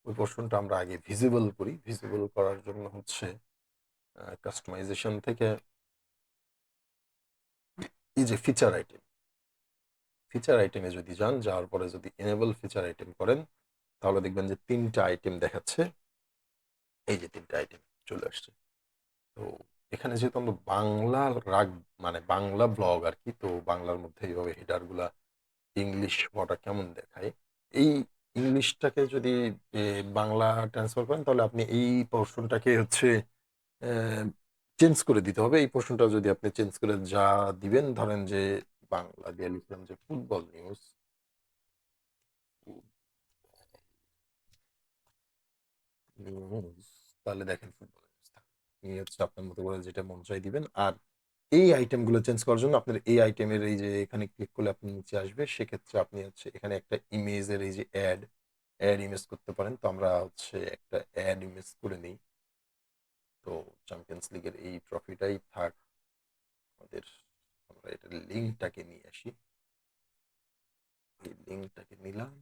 ওই পোর্শনটা আমরা আগে ভিজিবল করি। ভিজিবল করার জন্য হচ্ছে কাস্টমাইজেশন থেকে এই যে ফিচার আইটেম, ফিচার আইটেমে যদি যান, যাওয়ার পরে যদি এনেবল ফিচার আইটেম করেন, তাহলে দেখবেন যে তিনটা আইটেম দেখাচ্ছে। এই যে তিনটা আইটেম চলে আসছে। তো এখানে যেহেতু আমরা বাংলা রাগ, মানে বাংলা ব্লগ আর কি, তো বাংলার মধ্যে এইভাবে হেডার গুলা ইংলিশ হওয়াটা কেমন দেখায়, এই ইংলিশটাকে যদি বাংলা ট্রান্সফার করেন, তাহলে আপনি এই পোর্শনটাকে হচ্ছে চেঞ্জ করে দিতে হবে। এই পোর্শনটা যদি আপনি চেঞ্জ করে যা দিবেন, ধরেন যে বাংলা দিয়ে লিখলাম যে ফুটবল নিউজ, নিউজ, তাহলে দেখেন ফুটবল নিউজ আপনি হচ্ছে আপনার মতো করে যেটা মন চাই দিবেন। আর এই আইটেমগুলো চেঞ্জ করার জন্য আপনার এই আইটেমের এই যে এখানে ক্লিক করলে আপনি নিচে আসবে, সেক্ষেত্রে আপনি হচ্ছে এখানে একটা ইমেজের এই যে অ্যাড অ্যাড ইমেজ করতে পারেন। তো আমরা হচ্ছে একটা অ্যাড ইমেজ করে নিই। তো চ্যাম্পিয়ন্স লিগের এই ট্রফিটাই থাক আমাদের। আমরা এটা লিঙ্কটাকে নিয়ে আসি, এই লিঙ্কটাকে নিলাম।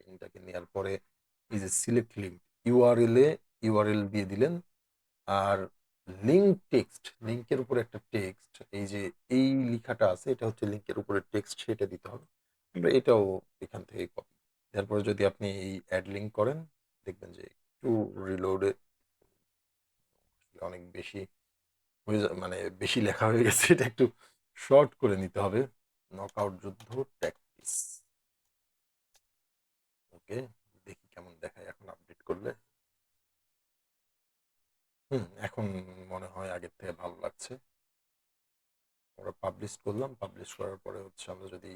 লিঙ্কটাকে নেওয়ার পরে এই যে সিলেক্ট লিঙ্ক, ইউআরএল এ ইউআরএল দিয়ে দিলেন। আর লিঙ্ক টেক্সট, লিঙ্কের উপরে একটা টেক্সট, এই যে এই লেখাটা আছে এটা হচ্ছে লিঙ্কের উপরে টেক্সট, সেটা দিতে হবে। আমরা এটাও এখান থেকে কপি, তারপরে যদি আপনি এই অ্যাড লিঙ্ক করেন, দেখবেন যে একটু রিলোডে অনেক বেশি হয়ে মানে বেশি লেখা হয়ে গেছে, এটা একটু শর্ট করে নিতে হবে। নকআউট যুদ্ধ ট্যাকটিস। ওকে, দেখি কেমন দেখায় এখন আপডেট করলে। এখন মনে হয় আগের থেকে ভালো লাগছে। আমরা পাবলিশ করলাম, পাবলিশ করার পরে হচ্ছে আমরা যদি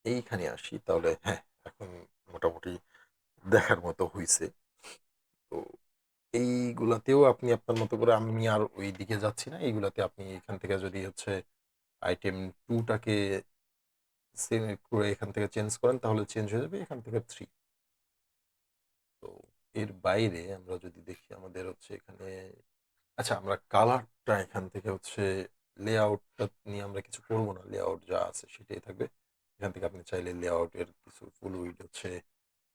এইখানে আসি, তাহলে হ্যাঁ, এখন মোটামুটি দেখার মতো হইছে। তো এইগুলাতেও আপনি আপনার মতো করে, আমি আর ওই দিকে যাচ্ছি না, এইগুলাতে আপনি এখান থেকে যদি হচ্ছে আইটেম টুটাকে করে এখান থেকে চেঞ্জ করেন, তাহলে চেঞ্জ হয়ে যাবে এখান থেকে থ্রি। তো এর বাইরে আমরা যদি দেখি আমাদের হচ্ছে এখানে, আচ্ছা আমরা কালারটা এখান থেকে হচ্ছে লেআউটটা নিয়ে আমরা কিছু করবো না, লেআউট যা আছে সেটাই থাকবে। এখান থেকে আপনি চাইলে লেআউটের কিছু ফ্লুইড হচ্ছে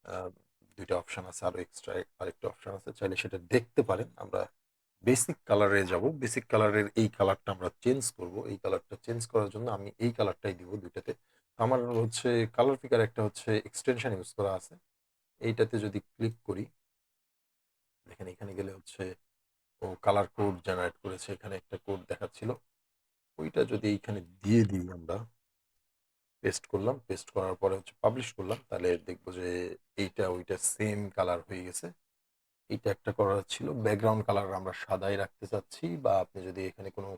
আহ, দুইটা অপশন আছে, আরো এক্সট্রা আরেকটা অপশন আছে, চাইলে সেটা দেখতে পারেন। আমরা বেসিক কালারে যাব, বেসিক কালারের এই কালারটা আমরা চেঞ্জ করব। এই কালারটা চেঞ্জ করার জন্য আমি এই কালারটাই দিব দুইটাতে। তো আমার হচ্ছে কালার পিকার একটা হচ্ছে এক্সটেনশন ইউজ করা আছে, এইটাতে যদি ক্লিক করি, দেখেন এখানে গেলে হচ্ছে ও কালার কোড জেনারেট করেছে, এখানে একটা কোড দেখাচ্ছিল, ওইটা যদি এইখানে দিয়ে দিই আমরা, পেস্ট করলাম, পেস্ট করার পরে হচ্ছে পাবলিশ করলাম, তাহলে দেখবো যে এইটা ওইটা সেম কালার হয়ে গেছে। এইটা একটা করার ছিল, ব্যাকগ্রাউন্ড কালার আমরা সাদাই রাখতে চাচ্ছি, বা আপনি যদি এখানে কোনো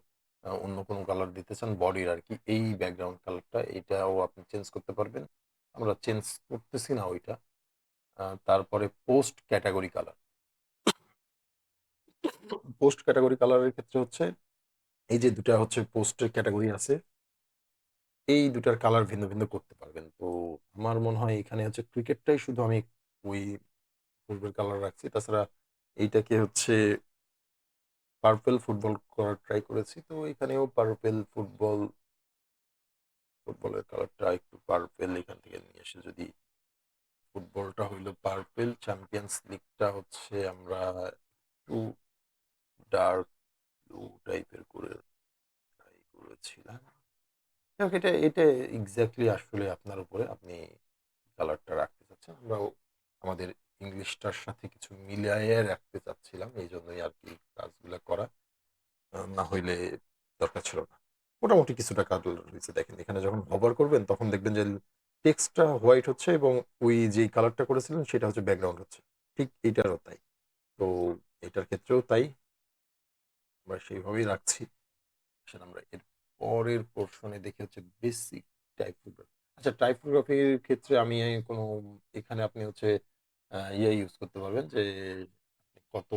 অন্য কোনো কালার দিতে চান বডির আর কি, এই ব্যাকগ্রাউন্ড কালারটা এটাও আপনি চেঞ্জ করতে পারবেন। আমরা চেঞ্জ করতেছি না ওইটা, তারপরে post category colour. Post category কালারের ক্ষেত্রে হচ্ছে এই যে দুটা হচ্ছে পোস্টের ক্যাটাগরি আছে, এই দুটার কালার ভিন্ন ভিন্ন করতে পারবেন। তো আমার মনে হয় এখানে হচ্ছে ক্রিকেটটাই শুধু আমি ওই পূর্বের কালার রাখছি, তাছাড়া এইটাকে হচ্ছে পার্পেল ফুটবল করার ট্রাই করেছি। তো এখানেও পার্পেল ফুটবলের কালারটা একটু পার্পেল এখান থেকে নিয়ে এসে যদি ফুটবলটা হইলো পার্পেল, চ্যাম্পিয়ন্স লিগটা হচ্ছে আমরা একটু ডার্ক ব্লু টাইপের করে ট্রাই করেছিলাম। যাক, এটা এটা এক্স্যাক্টলি আসলে আপনার উপরে, আপনি কালারটা রাখতে চাচ্ছেন। আমরাও আমাদের ইংলিশটার সাথে কিছু মিলিয়ে রাখতে চাচ্ছিলাম, এই জন্যই আর কি কাজগুলো করা। না হইলে দরকার ছিল না। মোটামুটি কিছুটা কাজ হয়েছে। দেখেন এখানে যখন হভার করবেন তখন দেখবেন যে টেক্সটটা হোয়াইট হচ্ছে এবং ওই যে কালারটা করেছিলেন সেটা হচ্ছে ব্যাকগ্রাউন্ড হচ্ছে। ঠিক এটারও তাই। তো এটার ক্ষেত্রেও তাই, আমরা সেইভাবেই রাখছি। আসেন আমরা এর পরের পোর্শনে দেখি হচ্ছে বেসিক টাইপোগ্রাফি। আচ্ছা, টাইপোগ্রাফির ক্ষেত্রে আমি কোনো এখানে আপনি হচ্ছে ইয়ে ইউজ করতে পারবেন যে কত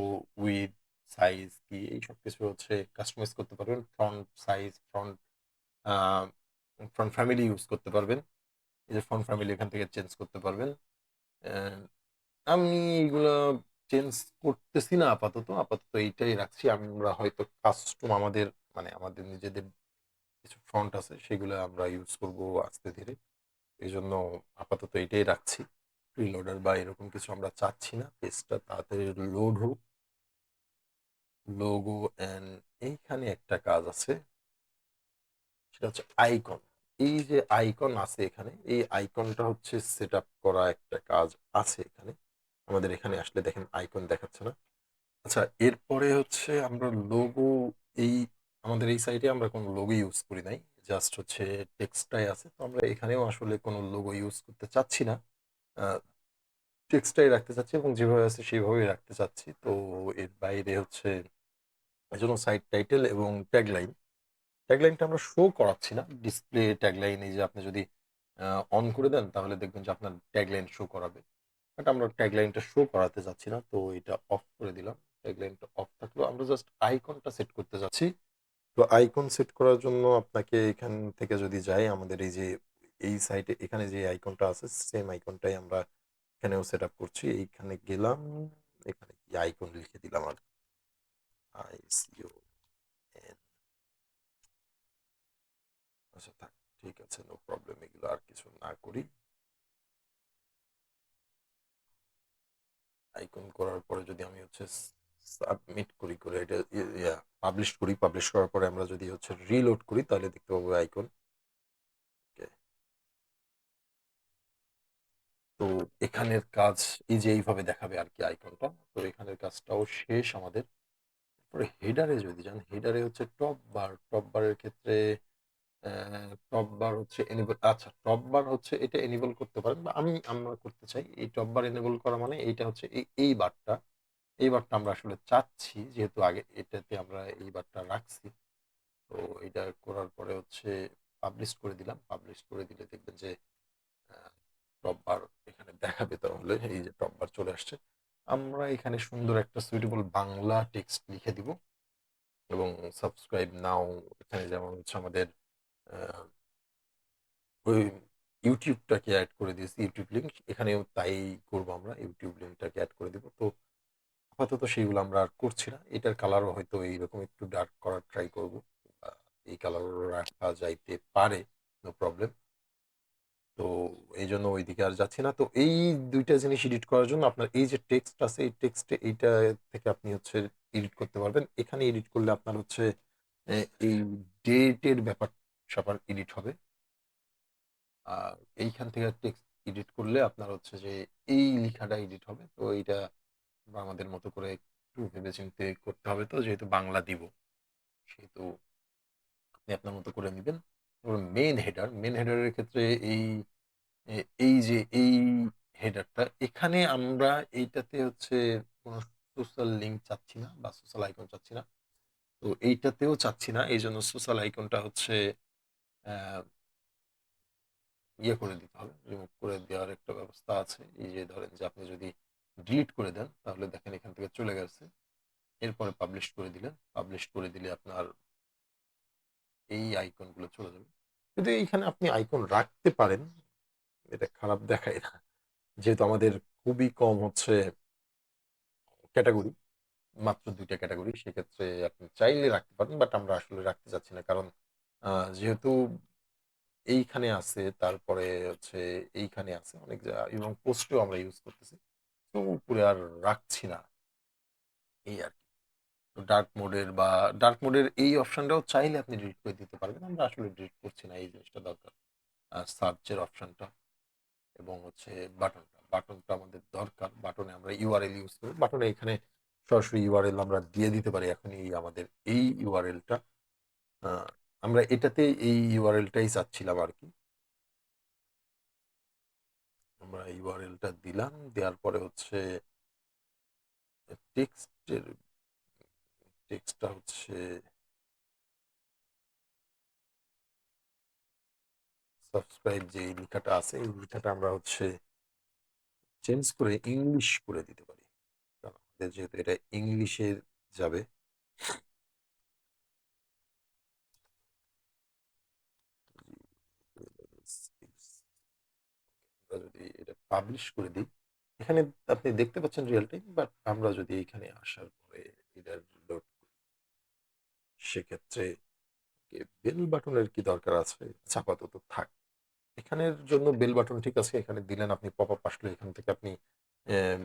উইড সাইজ কি এই সব কিছু হচ্ছে কাস্টমাইজ করতে পারবেন। Font size, font family use করতে পারবেন। এই যে ফন্ট ফ্যামিলি এখান থেকে চেঞ্জ করতে পারবেন। আহ, আমি এগুলা চেঞ্জ করতেছি না আপাতত, এইটাই রাখছি। আমরা হয়তো কাস্টম আমাদের মানে আমাদের নিজেদের কিছু ফন্ট আছে সেগুলো আমরা ইউজ করব আস্তে ধীরে। এই জন্য আপাতত এটাই রাখছি। প্রিলোডার বা এরকম কিছু আমরা চাচ্ছি না, পেজটা তাড়াতাড়ি লোড হোক। লোগো অ্যান্ড এইখানে একটা কাজ আছে, সেটা হচ্ছে আইকন। এই যে আইকন আছে এখানে, এই আইকনটা হচ্ছে সেট আপ করা একটা কাজ আছে এখানে। আমাদের এখানে আসলে দেখেন আইকন দেখাচ্ছে না। আচ্ছা, এরপরে হচ্ছে আমরা লোগো, এই আমাদের এই সাইটে আমরা কোনো লোগো ইউজ করি নাই, জাস্ট হচ্ছে টেক্সটটাই আছে। তো আমরা এখানেও আসলে কোনো লোগো ইউজ করতে চাচ্ছি না, টেক্সটটাই রাখতে চাচ্ছি এবং যেভাবে আছে সেভাবেই রাখতে চাচ্ছি। তো এর বাইরে হচ্ছে এই জন্য সাইট টাইটেল এবং ট্যাগলাইন, ট্যাগলাইনটা আমরা শো করাচ্ছি না। ডিসপ্লে ট্যাগলাইন এই যে আপনি যদি অন করে দেন তাহলে দেখবেন যে আপনার ট্যাগলাইন শো করাবে, বাট আমরা ট্যাগলাইনটা শো করাতে যাচ্ছি না, তো এটা অফ করে দিলাম। ট্যাগলাইনটা অফ থাকলো, আমরা জাস্ট আইকনটা সেট করতে যাচ্ছি। তো আইকন সেট করার জন্য আপনাকে এখান থেকে যদি যাই, আমাদের এই যে এই সাইটে এখানে যে আইকনটা আছে সেম আইকনটাই আমরা এখানেও সেট আপ করছি। এইখানে গেলাম, এখানে কি আইকন লিখে দিলাম আর ICON। আচ্ছা থাক, ঠিক আছে, নো প্রবলেম, এগুলো আর কিছু না করি। আইকন করার পরে যদি আমি হচ্ছে সাবমিট করি, করে এটা পাবলিশ করি, পাবলিশ করার পরে আমরা যদি হচ্ছে রিলোড করি তাহলে দেখতে পাবো আইকন। তো এখানের কাজ এই যে এইভাবে দেখাবে আর কি আইকনটা। তো এখানের কাজটাও শেষ আমাদের। পরে হেডারে যদি যান, হেডারে হচ্ছে টপ বারের ক্ষেত্রে টপ বার হচ্ছে এনেবল। আচ্ছা, টপ বার হচ্ছে এটা এনেবল করতে পারেন বা আমরা করতে চাই। এই টপ বার এনেবল করা মানে এইটা হচ্ছে এই বারটা আমরা আসলে চাচ্ছি, যেহেতু আগে এটাতে আমরা এই বারটা রাখছি। তো এটা করার পরে হচ্ছে পাবলিশ করে দিলাম। পাবলিশ করে দিলে দেখবেন যে টপ বার এখানে দেখাবে। তাহলে এই যে টপ বার চলে আসছে। আমরা এখানে সুন্দর একটা সুইটেবল বাংলা টেক্সট লিখে দিব এবং সাবস্ক্রাইব নাও, এখানে যেমন হচ্ছে আমাদের ওই ইউটিউবটাকে অ্যাড করে দিয়েছি, ইউটিউব লিঙ্ক, এখানেও তাই করবো, আমরা ইউটিউব লিঙ্কটাকে অ্যাড করে দিব। তো আপাতত সেইগুলো আমরা আর করছি না। এটার কালারও হয়তো এইরকম একটু ডার্ক করার ট্রাই করবো, এই কালারও রাখা যাইতে পারে, নো প্রবলেম। তো এই জন্য ওইদিকে আর যাচ্ছি না। তো এই দুইটা জিনিস এডিট করার জন্য আপনার এই যে টেক্সট আছে, এই টেক্সটে এইটা থেকে আপনি হচ্ছে এডিট করতে পারবেন। এখানে এডিট করলে আপনার হচ্ছে এই ডেটের ব্যাপার স্যাপার এডিট হবে। আর এইখান থেকে টেক্সট এডিট করলে আপনার হচ্ছে যে এই লেখাটা এডিট হবে। তো এইটা আমাদের মতো করে একটু ভেবেচিন্তে করতে হবে, তো যেহেতু বাংলা দিব সেহেতু আপনি আপনার মতো করে নেবেন। মেন হেডারের ক্ষেত্রে এই এই যে এই হেডারটা এখানে আমরা এইটাতে হচ্ছে কোনো সোশ্যাল লিঙ্ক চাচ্ছি না বা সোশ্যাল আইকন চাচ্ছি না। তো এইটাতেও চাচ্ছি না, এই জন্য সোশ্যাল আইকনটা হচ্ছে ইয়ে করে দিতে হবে, রিমুভ করে দেওয়ার একটা ব্যবস্থা আছে। এই যে ধরেন যে আপনি যদি ডিলিট করে দেন তাহলে দেখেন এখান থেকে চলে গেছে। এরপরে পাবলিশ করে দিলেন, পাবলিশ করে দিলে আপনার এই আইকনগুলো চলে যাবে। কিন্তু এইখানে আপনি আইকন রাখতে পারেন, এটা খারাপ দেখায় না। যেহেতু আমাদের খুবই কম হচ্ছে ক্যাটাগরি, মাত্র ২টা ক্যাটাগরি, সেক্ষেত্রে আপনি চাইলে রাখতে পারেন। বাট আমরা আসলে রাখতে চাচ্ছি না। কারণ যেহেতু এইখানে আছে, তারপরে হচ্ছে এইখানে আছে অনেক এবং পোস্টেও আমরা ইউজ করতেছি। তো উপরে আর রাখছি না, এই আর কি। তো ডার্ক মোডের এই অপশনটাও চাইলে আপনি ডিলিট করে দিতে পারবেন। আমরা আসলে ডিলিট করছি না, এই জিনিসটা দরকার। সার্চের অপশনটা এবং হচ্ছে বাটনটা আমাদের দরকার। বাটনে আমরা ইউআরএল ইউজ করি, বাটনে এখানে সরাসরি ইউআরএল আমরা দিয়ে দিতে পারি। এখন এই আমাদের এই ইউআরএলটা আমরা এটাতে এই ইউআরএলটাই চাচ্ছিলাম আর কি। আমরা ইউআরএলটা দিলাম, দেওয়ার পরে হচ্ছে টেক্সটের টেক্সটটা হচ্ছে সাবস্ক্রাইব যে লেখাটা আছে, এই লেখাটা আমরা হচ্ছে চেঞ্জ করে ইংলিশ করে দিতে পারি। কারণ আমাদের যেহেতু এটা ইংলিশে যাবে, আমরা যদি এটা পাবলিশ করে দিই, এখানে আপনি দেখতে পাচ্ছেন রিয়েল টাইম। বাট আমরা যদি এখানে আসার পরে এটা লোড, সেক্ষেত্রে বেল বাটনের কি দরকার আছে? আচ্ছা, আপাতত থাক। এখানের জন্য বেল বাটন ঠিক আছে, এখানে দিলেন আপনি, পপ আপ আসলে এখান থেকে আপনি আহ,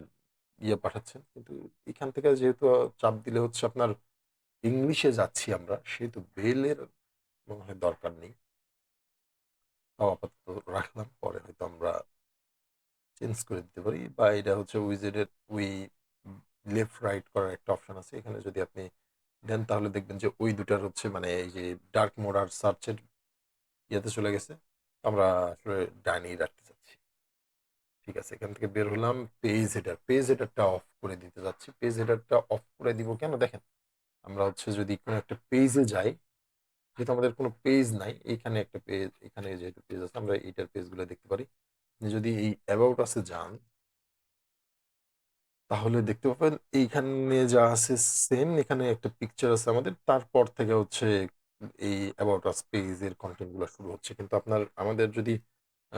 ইয়ে পাঠাচ্ছেন। কিন্তু এখান থেকে যেহেতু চাপ দিলে হচ্ছে আপনার ইংলিশে যাচ্ছি আমরা, সেহেতু বেলের মনে হয় দরকার নেই। তাও আপাতত রাখলাম, পরে হয়তো আমরা চেঞ্জ করে দিতে পারি। বা এটা হচ্ছে উইজেটের উই লেফট রাইট করার একটা অপশন আছে, এখানে যদি আপনি দেন তাহলে দেখবেন যে ওই দুটার হচ্ছে মানে এই যে ডার্ক মোড আর সার্চের ইয়েতে চলে গেছে। আমরা আসলে ডাইনেই রাখতে চাচ্ছি। ঠিক আছে, এখান থেকে বের হলাম। পেজ হেডারটা অফ করে দিতে যাচ্ছি। পেজ হেডারটা অফ করে দিব কেন দেখেন, আমরা হচ্ছে যদি কোনো একটা পেজে যাই, যেহেতু আমাদের কোনো পেজ নাই, এইখানে একটা পেজ, এখানে যেহেতু পেজ আছে আমরা এইটার পেজগুলো দেখতে পারি। আপনি যদি এই অ্যাবাউট আসে যান তাহলে দেখতে পাবেন এইখানে যা আছে সেম, এখানে একটা পিকচার আছে আমাদের, তারপর থেকে হচ্ছে এই অ্যাবাউট আস পেজের কন্টেন্ট গুলো শুরু হচ্ছে। কিন্তু আমাদের যদি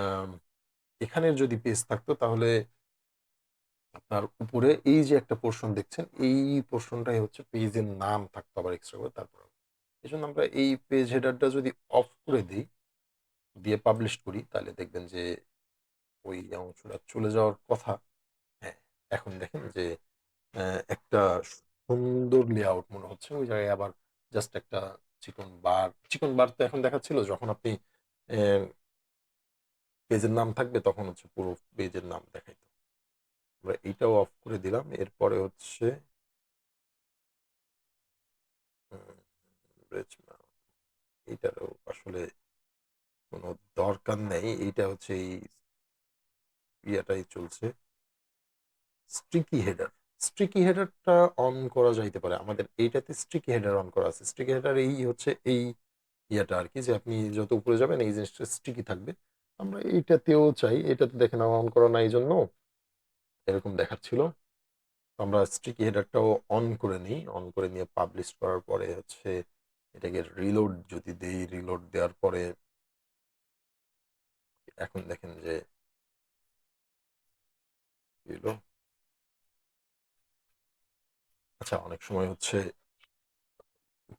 আম, এখানের যদি পেজ থাকতো তাহলে আপনার উপরে এই যে একটা পোর্শন দেখছেন, এই পোর্শনটাই হচ্ছে পেজের নাম থাকতো আবার এক্সট্রা করে। তারপর এই জন্য আমরা এই পেজ হেডারটা যদি অফ করে দিই, দিয়ে পাবলিশ করি, তাহলে দেখবেন যে ওই অংশটা চলে যাওয়ার কথা। হ্যাঁ, এখন দেখেন যে একটা সুন্দর লেআউট মনে হচ্ছে। ওই জায়গায় আবার জাস্ট একটা চিকন বার তো এখন দেখাচ্ছিল, যখন আপনি পেজের নাম থাকবে তখন হচ্ছে পুরো পেজের নাম দেখাইতো। আমরা এইটাও অফ করে দিলাম। এরপরে হচ্ছে এইটারও আসলে কোনো দরকার নেই, এইটা হচ্ছে এই ইয়েটাই চলছে। স্ট্রিকি হেডার, স্ট্রিকি হেডারটা অন করা যাইতে পারে। আমাদের এইটাতে স্ট্রিকি হেডার অন করা আছে। স্ট্রিকি হেডার এই হচ্ছে এই ইয়েটা আর কি, যে আপনি যত উপরে যাবেন এই জিনিসটা স্টিকি থাকবে। আমরা এইটাতেও চাই, এটাতে দেখেন আমার অন করা নাই জন্য এরকম দেখাচ্ছিল। আমরা স্টিকি হেডারটাও অন করে নিই, অন করে নিয়ে পাবলিশ করার পরে হচ্ছে এটাকে রিলোড যদি দেই, রিলোড দেওয়ার পরে এখন দেখেন যে এলো। আচ্ছা, অনেক সময় হচ্ছে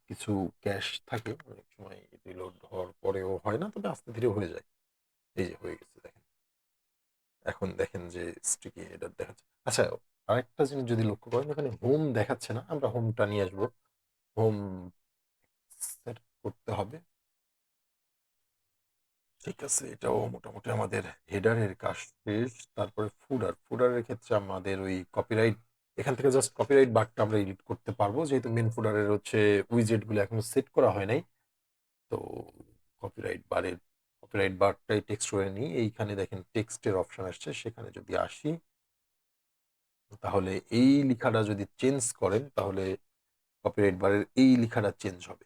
কিছু ক্যাশ থাকে, অনেক সময় রিলোড হওয়ার পরেও হয় না, তবে আস্তে ধীরে হয়ে যায়। এই যে হয়ে গেছে দেখেন, এখন দেখেন যে স্টিকি হেডার দেখাচ্ছে। আচ্ছা, আরেকটা জিনিস যদি লক্ষ্য করেন, এখানে হোম দেখাচ্ছে না, আমরা হোমটা নিয়ে আসবো। হোম সেট করতে হবে। ঠিক আছে, এটাও মোটামুটি আমাদের হেডারের কাজ শেষ। তারপরে ফুডারের ক্ষেত্রে আমাদের ওই কপিরাইট, এখান থেকে জাস্ট কপিরাইট বারটা আমরা এডিট করতে পারবো, যেহেতু মেন ফুডারের হচ্ছে উইজেট গুলো এখনো সেট করা হয় নাই। তো কপিরাইট বারের কপিরাইট বারটাই টেক্সট করে নিই। এইখানে দেখেন টেক্সটের অপশন আসছে, সেখানে যদি আসি তাহলে এই লেখাটা যদি চেঞ্জ করেন তাহলে কপিরাইট বারের এই লেখাটা চেঞ্জ হবে।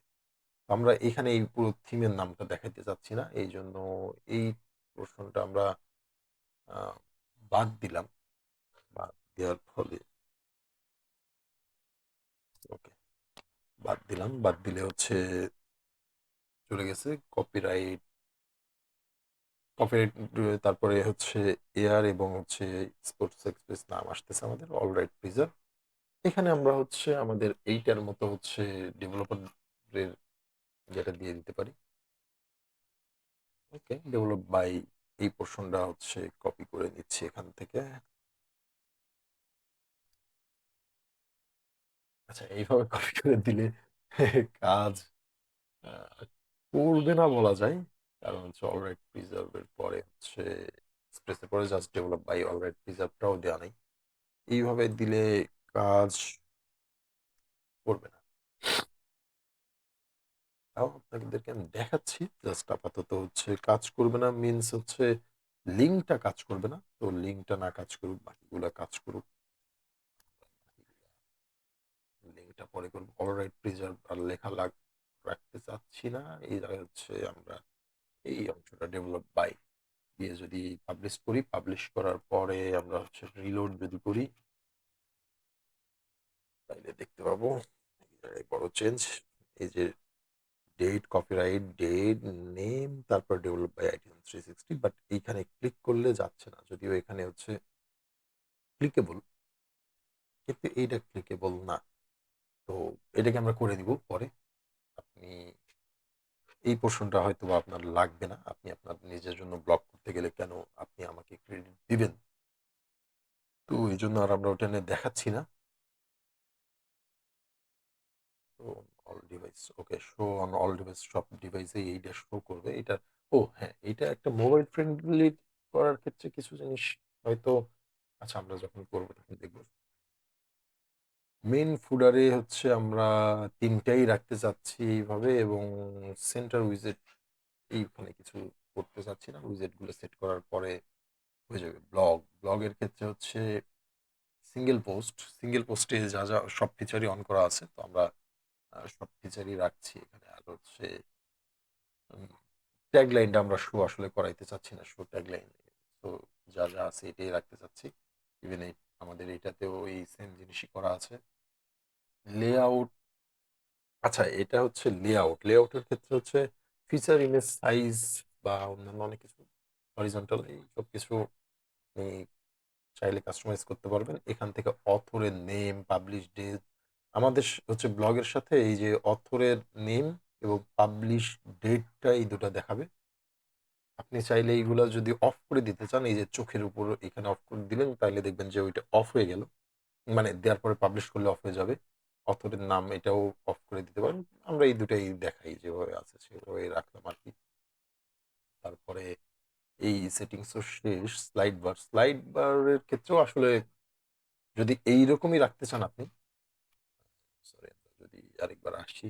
আমরা এখানে এই পুরো থিমের নামটা দেখাইতে চাচ্ছি না, এই জন্য এই পোর্শনটা আমরা বাদ দিলাম। বাদ দেওয়ার ফলে ওকে, বাদ দিলাম। বাদ দিলে হচ্ছে চলে গেছে কপিরাইট। কপিরাইট তারপরে হচ্ছে এয়ার এবং হচ্ছে স্পোর্টস এক্সপ্রেস নাম আসতেছে আমাদের অলরাইট প্রিজার্ভ। এখানে আমরা হচ্ছে আমাদের এইটার মতো হচ্ছে ডেভেলপারের যেটা দিয়ে দিতে পারি। ওকে, ডেভেলপ বাই এই পোর্শনটা হচ্ছে কপি করে নিচ্ছি এখান থেকে। আচ্ছা, এইভাবে কপি করে দিলে কাজ আহ, করবে না বলা যায়, কারণ হচ্ছে অলরাইট প্রিজার্ভের পরে হচ্ছে এক্সপ্রেসের পরে জাস্ট ডেভেলপ বাই অলরাইট প্রিজার্ভটাও দেওয়া নেই। এইভাবে দিলে কাজ করবে না। তাও আপনাদেরকে আমি দেখাচ্ছি, জাস্ট আপাতত হচ্ছে কাজ করবে না মিনস হচ্ছে লিঙ্কটা কাজ করবে না, তো লিঙ্কটা না কাজ করুক, বাকিগুলা কাজ করুক। লিঙ্কটা পরে করবো। অলরাইট প্রিজার্ভ আর লেখা রাখতে চাচ্ছি না, এই জায়গায় হচ্ছে আমরা এই অংশটা ডেভেলপ বাই দিয়ে যদি পাবলিশ করি, পাবলিশ করার পরে আমরা হচ্ছে রিলোড যদি করি, তাইলে দেখতে পাবো এই জায়গায় বড় চেঞ্জ। এই যে ডেট, কপিরাইট, ডেট, নেম, তারপর ডেভেলপ বাই আইটিএম 360, বাট এইখানে ক্লিক করলে যাচ্ছে না, যদিও এখানে হচ্ছে ক্লিকেবল, কিন্তু এইটা ক্লিকেবল না। তো এটাকে আমরা করে দিব পরে। আপনি এই পোর্শনটা হয়তো বা আপনার লাগবে না, আপনি আপনার নিজের জন্য ব্লক করতে গেলে কেন আপনি আমাকে ক্রেডিট দিবেন, তো এই জন্য আর আমরা ওটা নিয়ে দেখাচ্ছি না। তো all device, okay, show on all device, সব ডিভাইসে এইটা শো করবে এটা। ও হ্যাঁ, এটা একটা মোবাইল ফ্রেন্ডলি করার ক্ষেত্রে কিছু জিনিস হয়তো, আচ্ছা আমরা যখন করবো তখন দেখবো। মেইন ফুডারে হচ্ছে আমরা তিনটাই রাখতে চাচ্ছি এইভাবে, এবং সেন্টার উইজেট এইখানে কিছু করতে চাচ্ছি না, উইজেট গুলো সেট করার পরে হয়ে যাবে। ব্লগের ক্ষেত্রে হচ্ছে সিঙ্গেল পোস্টে যা যা সব ফিচারই অন করা আছে, তো আমরা সব ফিচারই রাখছি এখানে। আর হচ্ছে ট্যাগ লাইনটা আমরা শো আসলে করাইতে চাচ্ছি না, শো ট্যাগ লাইন, তো যা যা আছে এটাই রাখতে চাচ্ছি। ইভেন এই আমাদের এইটাতেও এই সেম জিনিসই করা আছে। লেআউট, আচ্ছা এটা হচ্ছে লেআউটের ক্ষেত্রে হচ্ছে ফিচার, ইমেজ সাইজ বা অন্যান্য অনেক কিছু, হরিজন্টাল এই সব কিছু আপনি চাইলে কাস্টমাইজ করতে পারবেন এখান থেকে। অথরের নেম, পাবলিশ ডেট, আমাদের হচ্ছে ব্লগের সাথে এই যে অথরের নেম এবং পাবলিশ ডেটটা এই দুটো দেখাবে। আপনি চাইলে এইগুলো যদি অফ করে দিতে চান, এই যে চোখের উপর এখানে অফ করে দিলেন, তাহলে দেখবেন যে ওইটা অফ হয়ে গেল, মানে দেওয়ার পরে পাবলিশ করলে অফ হয়ে যাবে। অথরের নাম এটাও অফ করে দিতে পারেন। আমরা এই দুটাই দেখাই, যেভাবে আছে সেভাবে রাখলাম আর কি। তারপরে এই সেটিংসও শেষ। স্লাইড বারের ক্ষেত্রেও আসলে যদি এইরকমই রাখতে চান আপনি, সরি যদি আরেকবার আসি,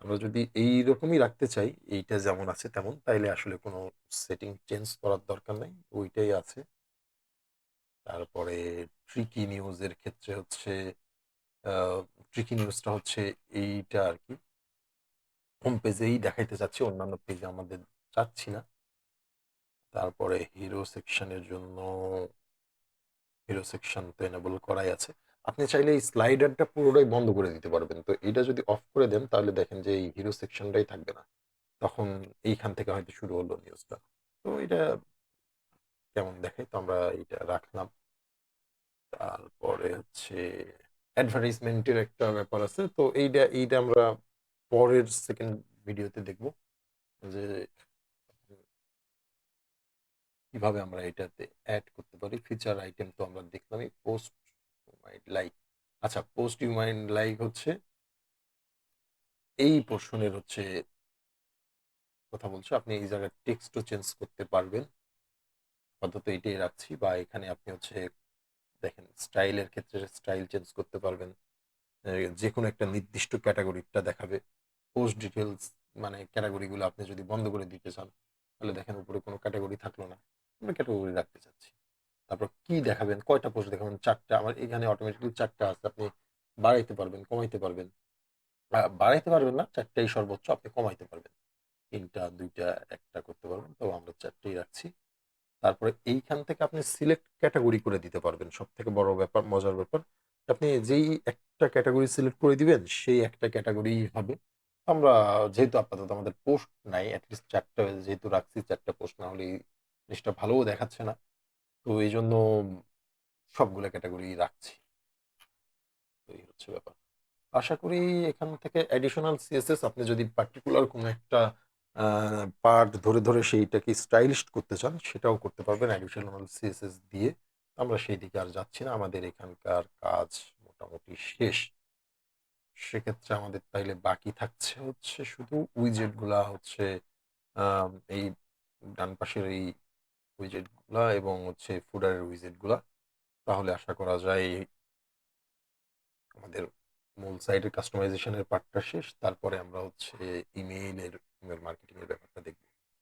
আমরা যদি এইরকমই রাখতে চাই, এইটা যেমন আছে তেমন, তাইলে আসলে কোনো সেটিং চেঞ্জ করার দরকার নাই, ওইটাই আছে। তারপরে ট্রিকি নিউজের ক্ষেত্রে হচ্ছে ট্রিকি নিউজটা হচ্ছে এইটা আর কি, হোম পেজেই দেখাইতে চাচ্ছি, অন্যান্য পেজে আমাদের চাচ্ছি না। তারপরে হিরো সেকশন তো এনেবল করাই আছে। আপনি চাইলে এই স্লাইডারটা পুরোটাই বন্ধ করে দিতে পারবেন, তো এটা যদি অফ করে দেন তাহলে দেখেন যে এই হিরো সেকশনটাই থাকবে না, তখন এইখান থেকে হয়তো শুরু হলো নিউজটা। তো এটা কেমন দেখায়, তো আমরা এটা রাখলাম। তারপরে হচ্ছে অ্যাডভার্টাইজমেন্টের একটা ব্যাপার আছে, তো এইটা আমরা পরের সেকেন্ড ভিডিওতে দেখব যে কিভাবে আমরা এটাতে অ্যাড করতে পারি। ফিচার আইটেম তো আমরা দেখলামই। পোস্ট লাইক, আচ্ছা পোস্ট ইউ মাইন্ড লাইক হচ্ছে এই পোর্শনের হচ্ছে কথা বলছো, আপনি এই জায়গায় টেক্সটও চেঞ্জ করতে পারবেন। আপাতত এটাই রাখছি। বা এখানে আপনি হচ্ছে দেখেন স্টাইলের ক্ষেত্রে স্টাইল চেঞ্জ করতে পারবেন, যে কোনো একটা নির্দিষ্ট ক্যাটাগরিটা দেখাবে। পোস্ট ডিটেলস মানে ক্যাটাগরিগুলো আপনি যদি বন্ধ করে দিতে চান, তাহলে দেখেন উপরে কোনো ক্যাটাগরি থাকলো না, আমরা ক্যাটাগরি রাখতে চাচ্ছি। তারপর কি দেখাবেন, কয়টা পোস্ট দেখাবেন, চারটা, আমার এখানে অটোমেটিক্যালি চারটা আছে, আপনি বাড়াইতে পারবেন, কমাইতে পারবেন। বাড়াইতে পারবেন না, চারটাই সর্বোচ্চ, আপনি কমাইতে পারবেন তিনটা, দুইটা, একটা করতে পারবেন, তো আমরা চারটেই রাখছি। তারপরে এইখান থেকে আপনি সিলেক্ট ক্যাটাগরি করে দিতে পারবেন। সবথেকে বড় ব্যাপার, মজার ব্যাপার, আপনি যেই একটা ক্যাটাগরি সিলেক্ট করে দিবেন সেই একটা ক্যাটাগরিই হবে। আমরা যেহেতু আপাতত আমাদের পোস্ট নাই, এটলিস্ট ৪ টা যেহেতু রাখছি, ৪ টা পোস্ট না হলে জিনিসটা ভালোও দেখাচ্ছে না। তো এইজন্য সবগুলা ক্যাটাগরি রাখছি। তো এই হচ্ছে ব্যাপার। আশা করি এখান থেকে অ্যাডিশনাল সিএসএস আপনি যদি পার্টিকুলার কোনো একটা পার্ট ধরে ধরে সেইটাকে স্টাইলিশ করতে চান সেটাও করতে পারবেন অ্যাডিশনাল সিএসএস দিয়ে। আমরা সেই দিকে আর যাচ্ছি না, আমাদের এখানকার কাজ মোটামুটি শেষ। সেক্ষেত্রে আমাদের তাইলে বাকি থাকছে হচ্ছে শুধু উইজেট গুলা হচ্ছে এই ডান পাশের এই উইজেট গুলা এবং হচ্ছে ফুডারের উইজেট গুলা। তাহলে আশা করা যায় আমাদের মূল সাইটের কাস্টমাইজেশনের পার্টটা শেষ। তারপরে আমরা হচ্ছে ইমেইল মার্কেটিং এর ব্যাপারটা দেখব।